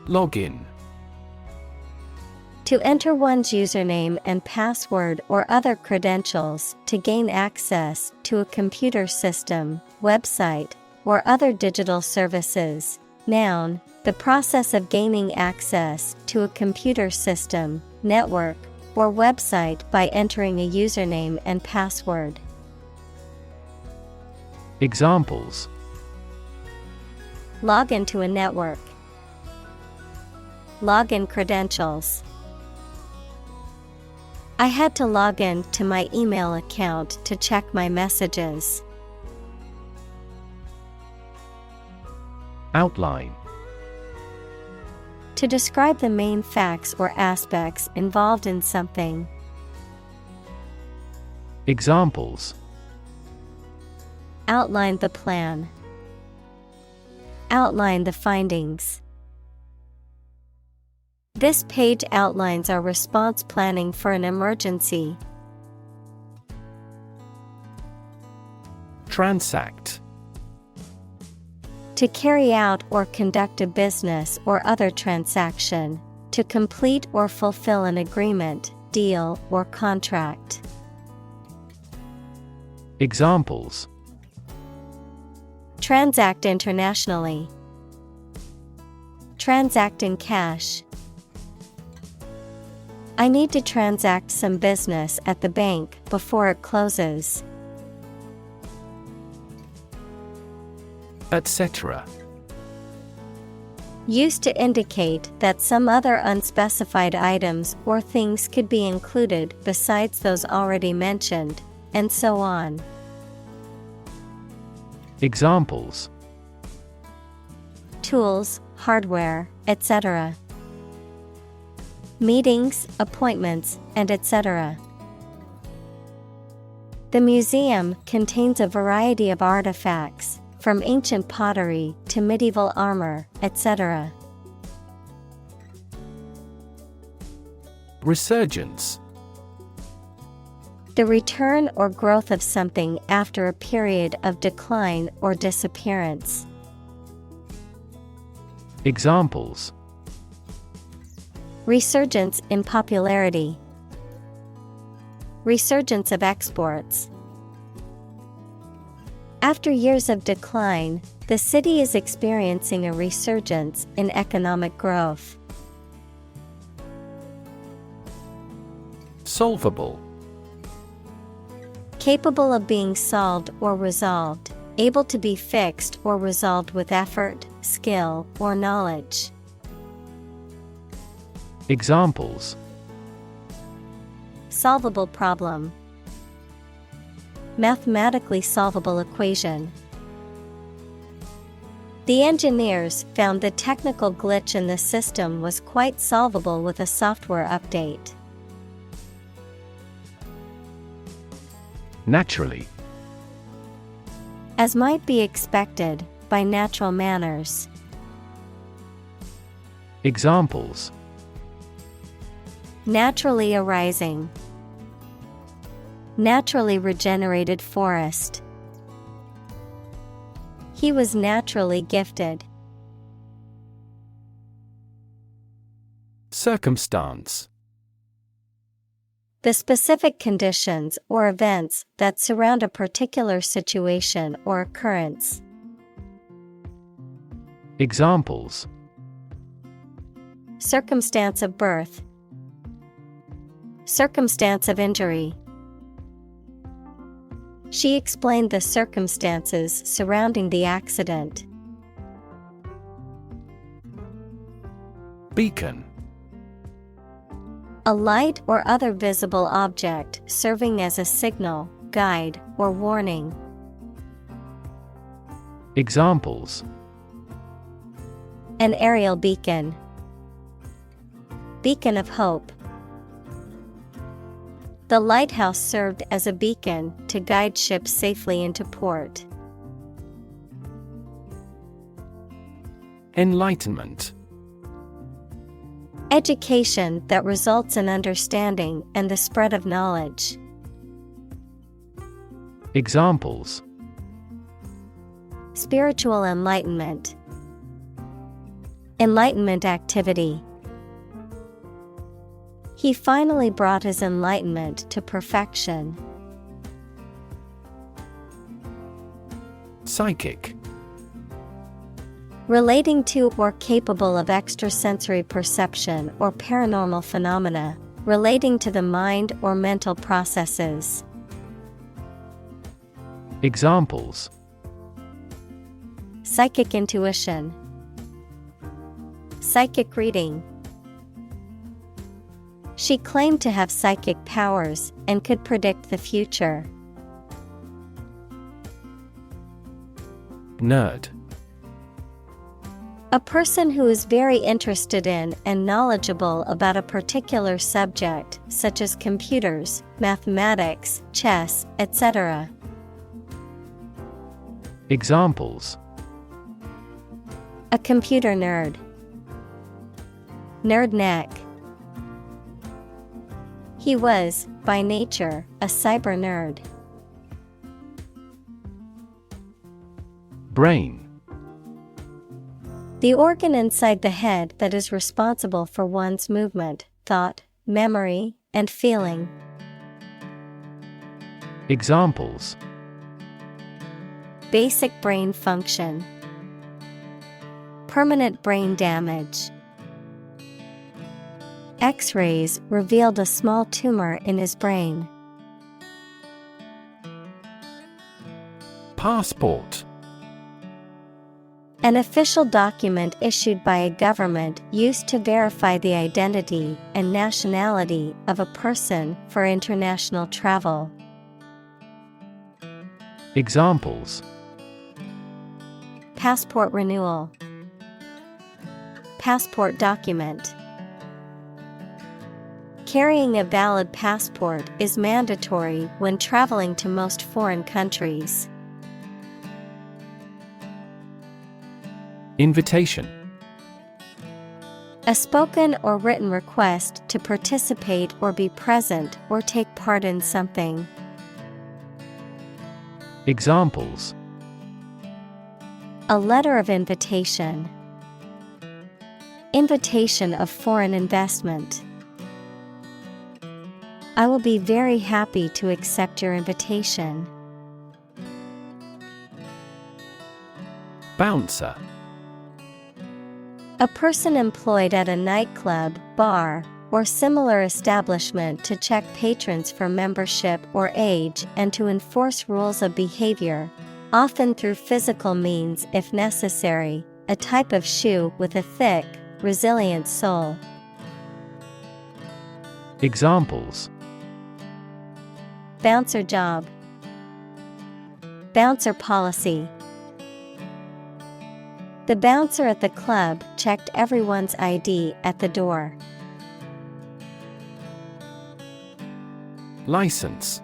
Login. To enter one's username and password or other credentials to gain access to a computer system, website, or other digital services. Noun, the process of gaining access to a computer system, network, or website by entering a username and password. Examples: Log into a network. Login credentials. I had to log in to my email account to check my messages. Outline. To describe the main facts or aspects involved in something. Examples: Outline the plan. Outline the findings. This page outlines our response planning for an emergency. Transact. To carry out or conduct a business or other transaction. To complete or fulfill an agreement, deal, or contract. Examples: Transact internationally. Transact in cash. I need to transact some business at the bank before it closes. Etc. Used to indicate that some other unspecified items or things could be included besides those already mentioned, and so on. Examples: Tools, hardware, etc. Meetings, appointments, and etc. The museum contains a variety of artifacts, from ancient pottery to medieval armor, etc. Resurgence. The return or growth of something after a period of decline or disappearance. Examples: Resurgence in popularity. Resurgence of exports. After years of decline, the city is experiencing a resurgence in economic growth. Solvable. Capable of being solved or resolved, able to be fixed or resolved with effort, skill, or knowledge. Examples: Solvable problem. Mathematically solvable equation. The engineers found the technical glitch in the system was quite solvable with a software update. Naturally. As might be expected, by natural manners. Examples: Naturally arising. Naturally regenerated forest. He was naturally gifted. Circumstance. The specific conditions or events that surround a particular situation or occurrence. Examples: Circumstance of birth. Circumstance of injury. She explained the circumstances surrounding the accident. Beacon. A light or other visible object serving as a signal, guide, or warning. Examples: An aerial beacon. Beacon of hope. The lighthouse served as a beacon to guide ships safely into port. Enlightenment. Education that results in understanding and the spread of knowledge. Examples: Spiritual enlightenment. Enlightenment activity. He finally brought his enlightenment to perfection. Psychic. Relating to or capable of extrasensory perception or paranormal phenomena, relating to the mind or mental processes. Examples: Psychic intuition, psychic reading. She claimed to have psychic powers and could predict the future. Nerd. A person who is very interested in and knowledgeable about a particular subject, such as computers, mathematics, chess, etc. Examples: A computer nerd, nerd neck. He was, by nature, a cyber nerd. Brain. The organ inside the head that is responsible for one's movement, thought, memory, and feeling. Examples: Basic brain function, permanent brain damage. X-rays revealed a small tumor in his brain. Passport. An official document issued by a government used to verify the identity and nationality of a person for international travel. Examples: Passport renewal, passport document. Carrying a valid passport is mandatory when traveling to most foreign countries. Invitation. A spoken or written request to participate or be present or take part in something. Examples: A letter of invitation, invitation of foreign investment. I will be very happy to accept your invitation. Bouncer. A person employed at a nightclub, bar, or similar establishment to check patrons for membership or age and to enforce rules of behavior, often through physical means if necessary, a type of shoe with a thick, resilient sole. Examples: Bouncer job, bouncer policy. The bouncer at the club checked everyone's ID at the door. License.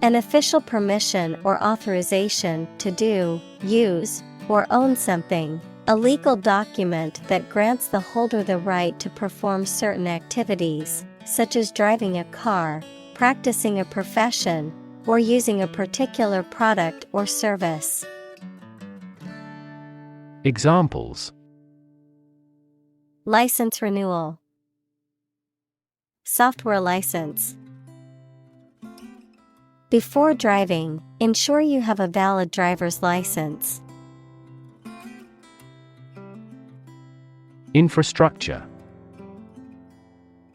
An official permission or authorization to do, use, or own something, a legal document that grants the holder the right to perform certain activities, such as driving a car, practicing a profession, or using a particular product or service. Examples: License renewal, software license. Before driving, ensure you have a valid driver's license. Infrastructure.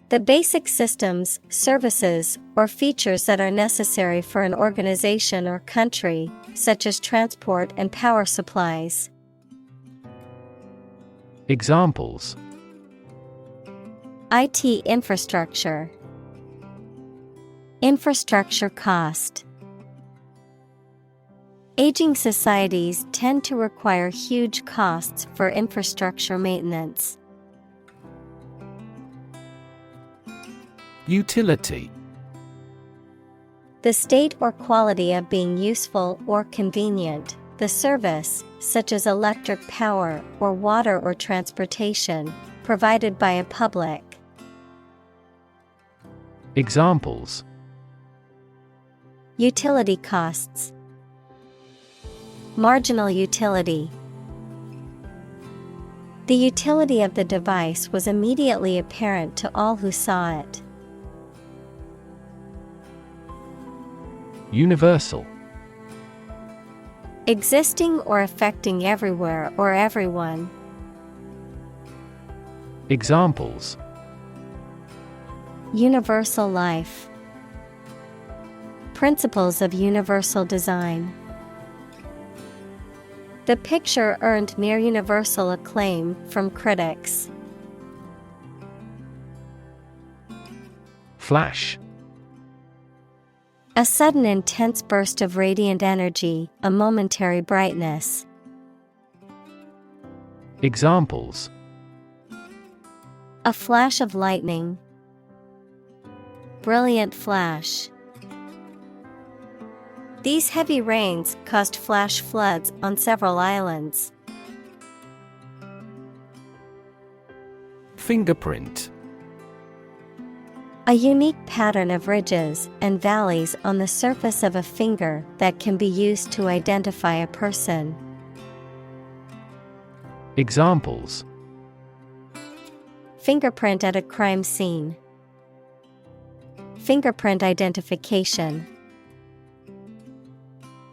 The basic systems, services, or features that are necessary for an organization or country, such as transport and power supplies. Examples: IT infrastructure, infrastructure cost. Aging societies tend to require huge costs for infrastructure maintenance. Utility. The state or quality of being useful or convenient, the service, such as electric power or water or transportation, provided by a public. Examples: Utility costs, marginal utility. The utility of the device was immediately apparent to all who saw it. Universal. Existing or affecting everywhere or everyone. Examples: Universal life. Principles of universal design. The picture earned near universal acclaim from critics. Flash. A sudden intense burst of radiant energy, a momentary brightness. Examples: A flash of lightning. Brilliant flash. These heavy rains caused flash floods on several islands. Fingerprint. A unique pattern of ridges and valleys on the surface of a finger that can be used to identify a person. Examples: Fingerprint at a crime scene. Fingerprint identification.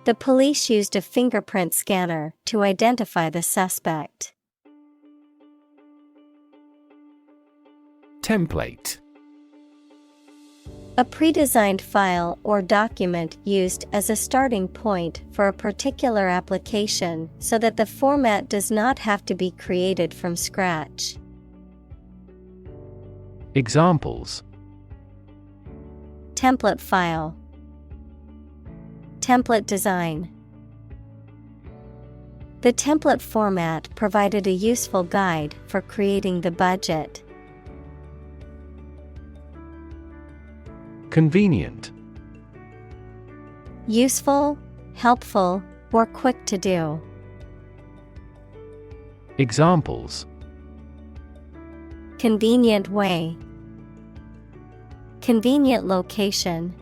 The police used a fingerprint scanner to identify the suspect. Template. A pre-designed file or document used as a starting point for a particular application so that the format does not have to be created from scratch. Examples: Template file. Template design. The template format provided a useful guide for creating the budget. Convenient. Useful, helpful, or quick to do. Examples: Convenient way. Convenient location.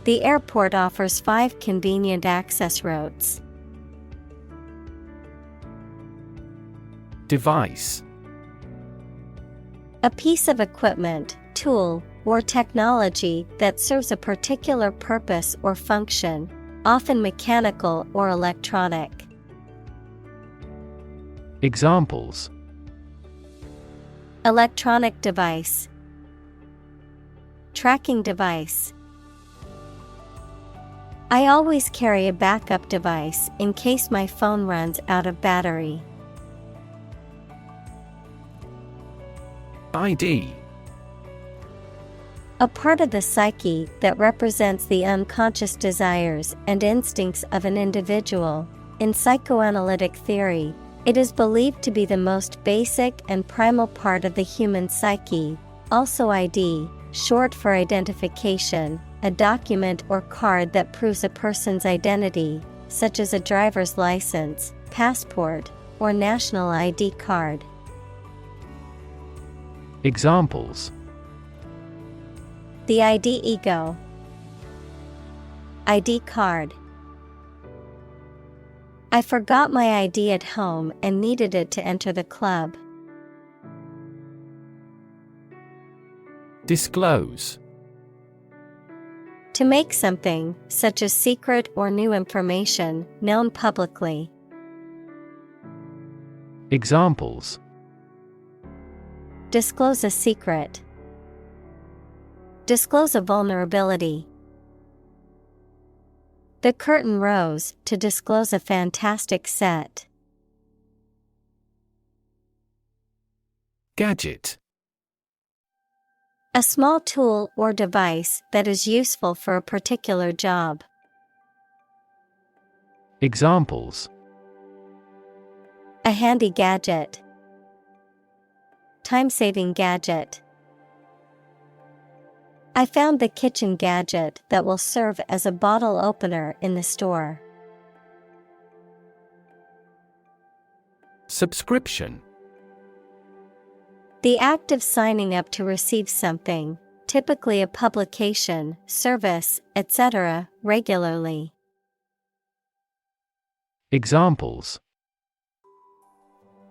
The airport offers 5 convenient access routes. Device. A piece of equipment, tool, or technology that serves a particular purpose or function, often mechanical or electronic. Examples: Electronic device. Tracking device. I always carry a backup device in case my phone runs out of battery. ID. A part of the psyche that represents the unconscious desires and instincts of an individual. In psychoanalytic theory, it is believed to be the most basic and primal part of the human psyche. Also ID, short for identification, a document or card that proves a person's identity, such as a driver's license, passport, or national ID card. Examples: The ID ego. ID card. I forgot my ID at home and needed it to enter the club. Disclose. To make something, such as secret or new information, known publicly. Examples: Disclose a secret. Disclose a vulnerability. The curtain rose to disclose a fantastic set. Gadget. A small tool or device that is useful for a particular job. Examples: A handy gadget. Time-saving gadget. I found the kitchen gadget that will serve as a bottle opener in the store. Subscription. The act of signing up to receive something, typically a publication, service, etc., regularly. Examples: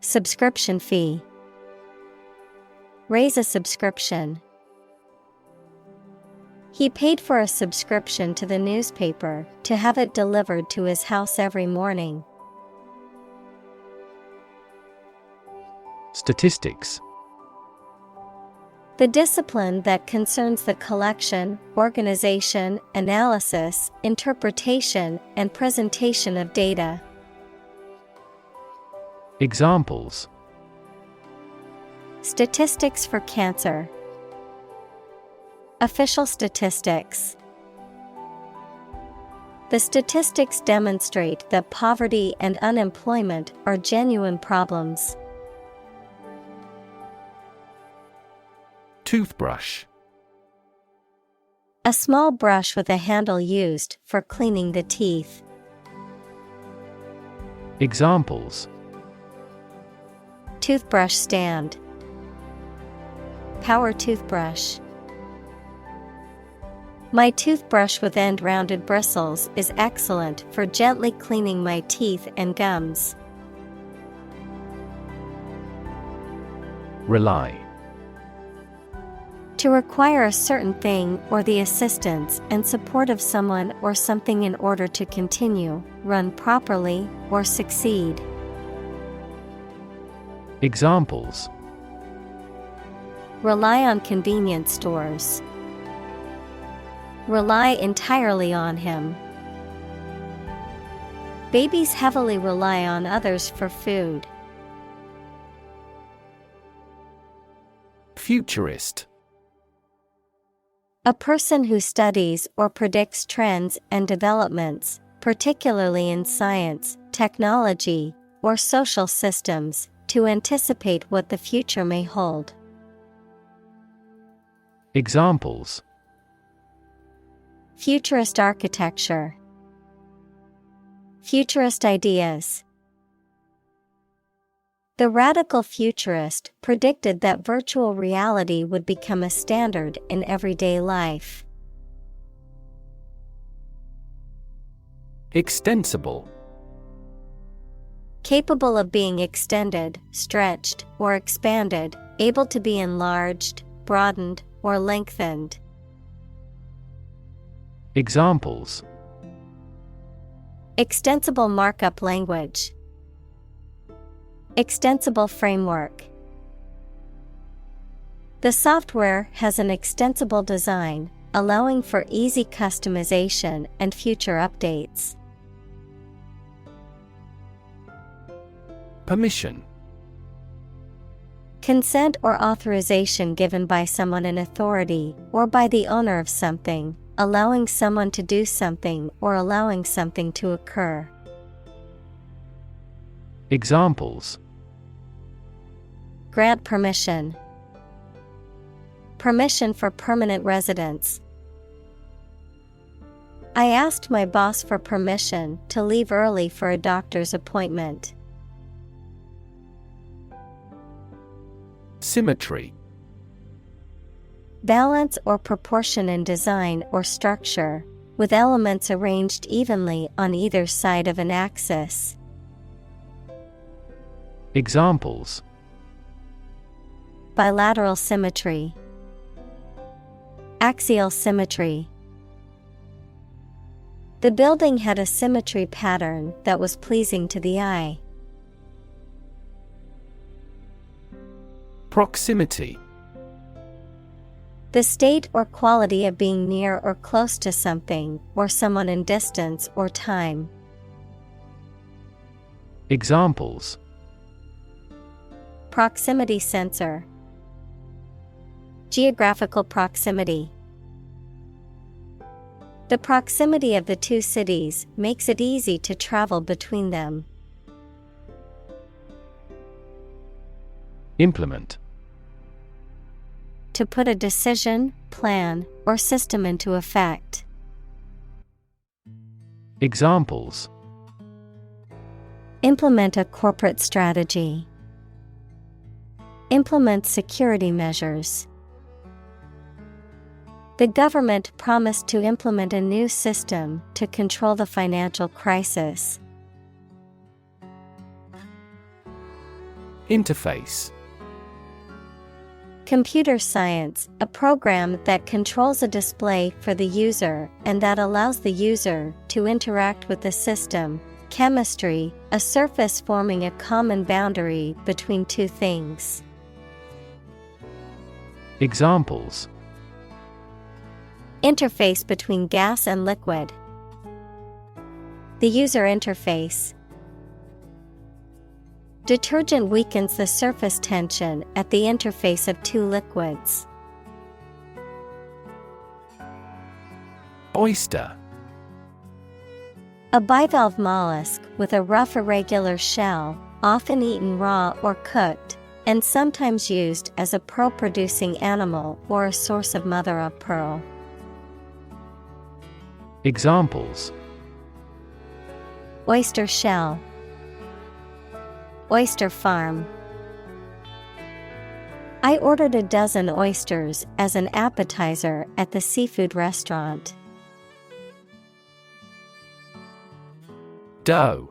Subscription fee. Raise a subscription. He paid for a subscription to the newspaper to have it delivered to his house every morning. Statistics. The discipline that concerns the collection, organization, analysis, interpretation, and presentation of data. Examples: Statistics for cancer. Official statistics. The statistics demonstrate that poverty and unemployment are genuine problems. Toothbrush. A small brush with a handle used for cleaning the teeth. Examples: Toothbrush stand. Power toothbrush. My toothbrush with end-rounded bristles is excellent for gently cleaning my teeth and gums. Rely. To require a certain thing or the assistance and support of someone or something in order to continue, run properly, or succeed. Examples: Rely on convenience stores. Rely entirely on him. Babies heavily rely on others for food. Futurist. A person who studies or predicts trends and developments, particularly in science, technology, or social systems, to anticipate what the future may hold. Examples: Futurist architecture. Futurist ideas. The radical futurist predicted that virtual reality would become a standard in everyday life. Extensible. Capable of being extended, stretched, or expanded, able to be enlarged, broadened, or lengthened. Examples: Extensible markup language. Extensible framework. The software has an extensible design, allowing for easy customization and future updates. Permission. Consent or authorization given by someone in authority or by the owner of something, allowing someone to do something or allowing something to occur. Examples: Grant permission. Permission for permanent residence. I asked my boss for permission to leave early for a doctor's appointment. Symmetry. Balance or proportion in design or structure, with elements arranged evenly on either side of an axis. Examples: Bilateral symmetry. Axial symmetry. The building had a symmetry pattern that was pleasing to the eye. Proximity. The state or quality of being near or close to something or someone in distance or time. Examples: Proximity sensor. Geographical proximity. The proximity of the two cities makes it easy to travel between them. Implement. To put a decision, plan, or system into effect. Examples: Implement a corporate strategy. Implement security measures. The government promised to implement a new system to control the financial crisis. Interface. Computer science, a program that controls a display for the user and that allows the user to interact with the system. Chemistry, a surface forming a common boundary between two things. Examples. Interface between gas and liquid. The user interface. Detergent weakens the surface tension at the interface of two liquids. Oyster. A bivalve mollusk with a rough irregular shell, often eaten raw or cooked, and sometimes used as a pearl-producing animal or a source of mother-of-pearl. Examples. Oyster shell. Oyster farm. I ordered a dozen oysters as an appetizer at the seafood restaurant. Doe.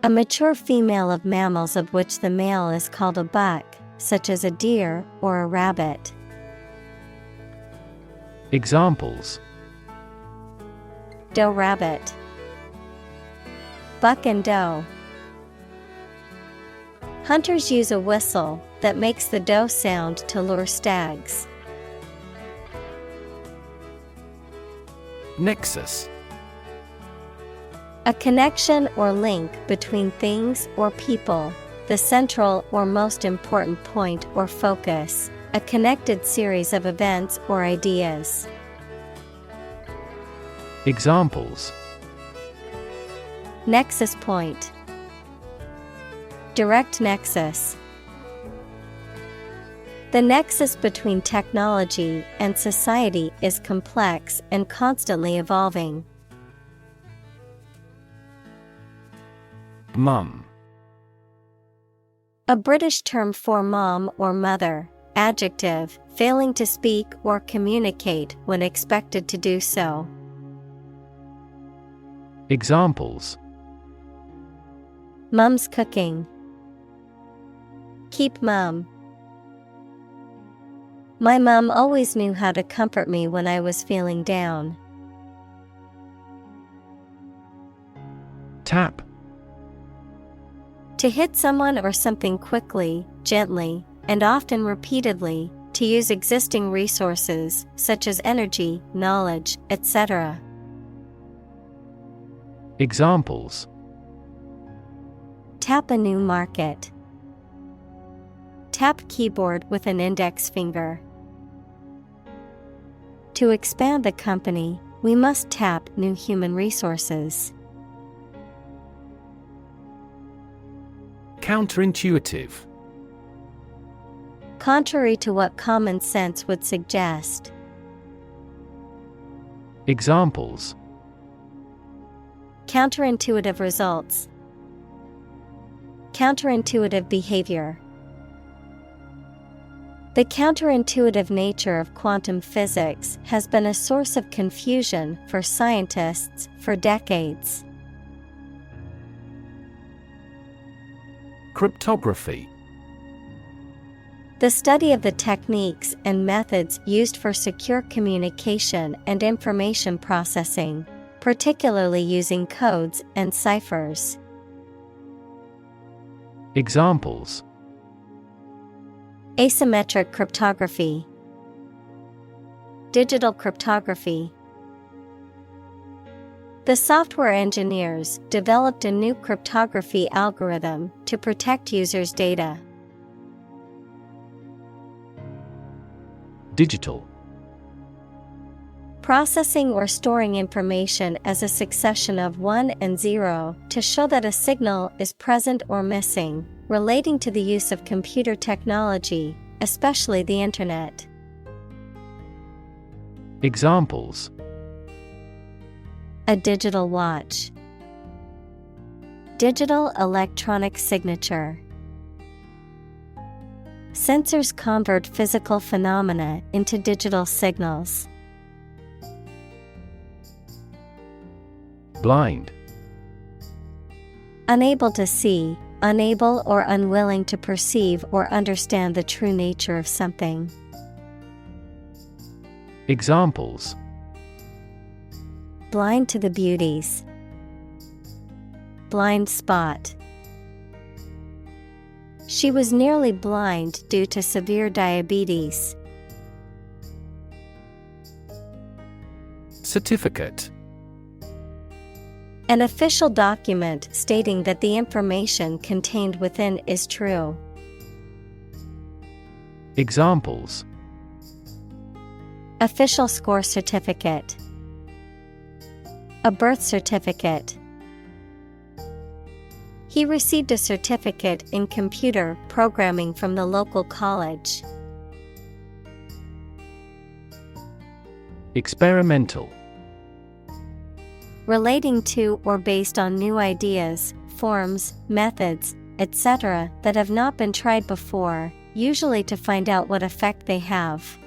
A mature female of mammals of which the male is called a buck, such as a deer or a rabbit. Examples. Doe rabbit. Buck and doe. Hunters use a whistle that makes the doe sound to lure stags. Nexus. A connection or link between things or people, the central or most important point or focus, a connected series of events or ideas. Examples. Nexus point. Direct nexus. The nexus between technology and society is complex and constantly evolving. Mum. A British term for mom or mother, adjective, failing to speak or communicate when expected to do so. Examples. Mum's cooking. Keep mum. My mum always knew how to comfort me when I was feeling down. Tap. To hit someone or something quickly, gently, and often repeatedly, to use existing resources, such as energy, knowledge, etc. Examples. Tap a new market. Tap keyboard with an index finger. To expand the company, we must tap new human resources. Counterintuitive. Contrary to what common sense would suggest. Examples. Counterintuitive results. Counterintuitive behavior. The counterintuitive nature of quantum physics has been a source of confusion for scientists for decades. Cryptography. The study of the techniques and methods used for secure communication and information processing, particularly using codes and ciphers. Examples. Asymmetric cryptography. Digital cryptography. The software engineers developed a new cryptography algorithm to protect users' data. Digital. Processing or storing information as a succession of 1 and 0 to show that a signal is present or missing, relating to the use of computer technology, especially the Internet. Examples. A digital watch. Digital electronic signature. Sensors convert physical phenomena into digital signals. Blind. Unable to see, unable or unwilling to perceive or understand the true nature of something. Examples: Blind to the beauties. Blind spot. She was nearly blind due to severe diabetes. Certificate. An official document stating that the information contained within is true. Examples: Official score certificate. A birth certificate. He received a certificate in computer programming from the local college. Experimental. Relating to or based on new ideas, forms, methods, etc. that have not been tried before, usually to find out what effect they have.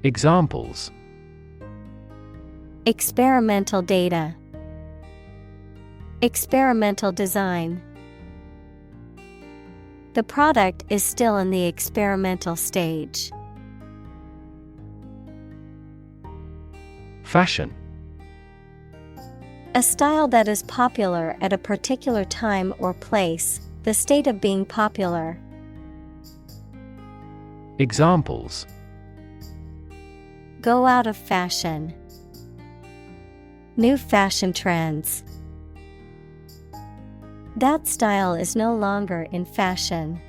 Examples: Experimental data. Experimental design. The product is still in the experimental stage. Fashion. A style that is popular at a particular time or place, the state of being popular. Examples: Go out of fashion. New fashion trends. That style is no longer in fashion.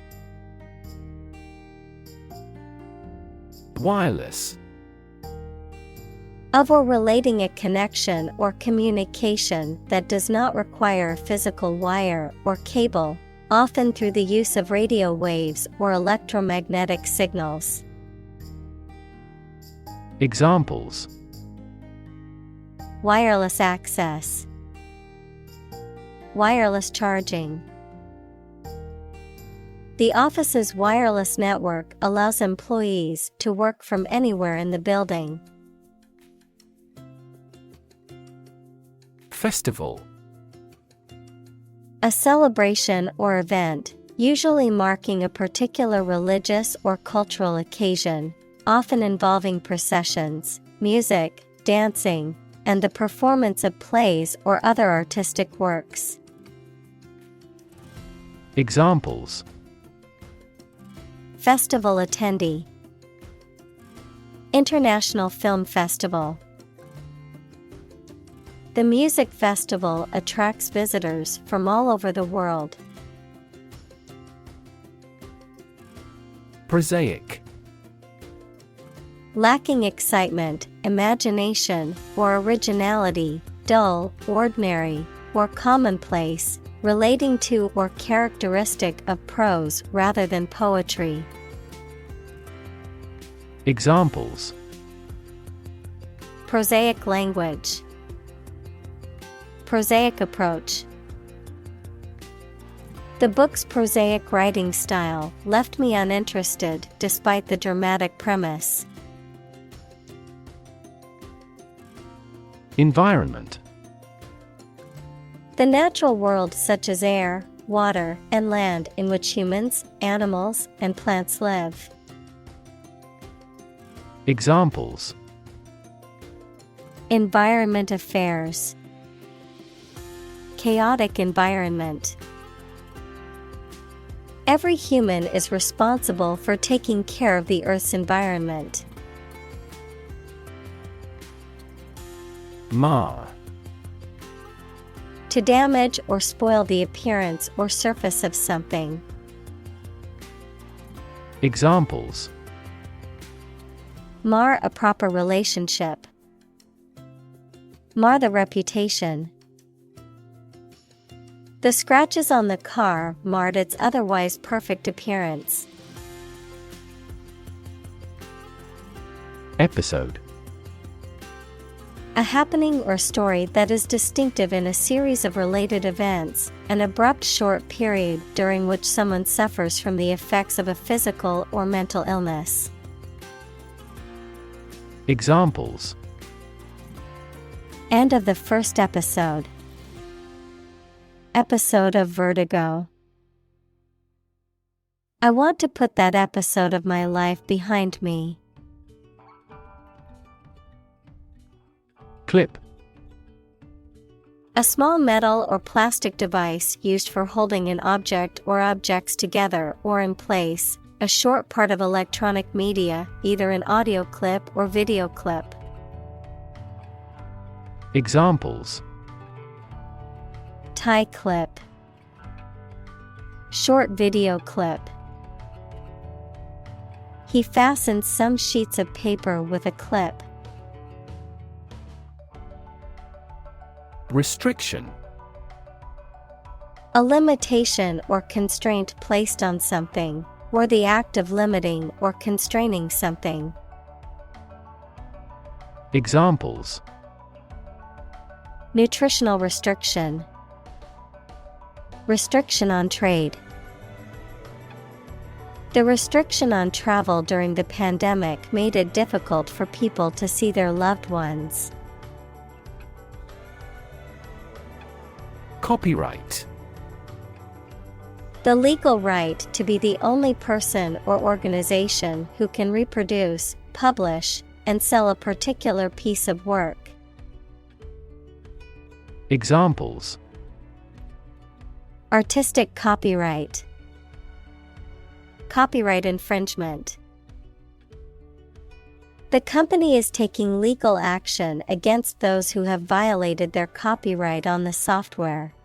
Wireless. Of or relating a connection or communication that does not require a physical wire or cable, often through the use of radio waves or electromagnetic signals. Examples: Wireless access. Wireless charging. The office's wireless network allows employees to work from anywhere in the building. Festival. A celebration or event, usually marking a particular religious or cultural occasion, often involving processions, music, dancing, and the performance of plays or other artistic works. Examples: Festival attendee. International Film Festival. The music festival attracts visitors from all over the world. Prosaic. Lacking excitement, imagination, or originality, dull, ordinary, or commonplace, relating to or characteristic of prose rather than poetry. Examples: Prosaic language. Prosaic approach. The book's prosaic writing style left me uninterested despite the dramatic premise. Environment. The natural world such as air, water, and land in which humans, animals, and plants live. Examples: Environment affairs. Chaotic environment. Every human is responsible for taking care of the Earth's environment. Mar. To damage or spoil the appearance or surface of something. Examples: Mar a proper relationship. Mar the reputation. The scratches on the car marred its otherwise perfect appearance. Episode. A happening or story that is distinctive in a series of related events, an abrupt short period during which someone suffers from the effects of a physical or mental illness. Examples: End of the first episode. Episode of vertigo. I want to put that episode of my life behind me. Clip. A small metal or plastic device used for holding an object or objects together or in place, a short part of electronic media, either an audio clip or video clip. Examples: Tie clip. Short video clip. He fastened some sheets of paper with a clip. Restriction. A limitation or constraint placed on something, or the act of limiting or constraining something. Examples: Nutritional restriction. Restriction on trade. The restriction on travel during the pandemic made it difficult for people to see their loved ones. Copyright. The legal right to be the only person or organization who can reproduce, publish, and sell a particular piece of work. Examples: Artistic copyright. Copyright infringement. The company is taking legal action against those who have violated their copyright on the software.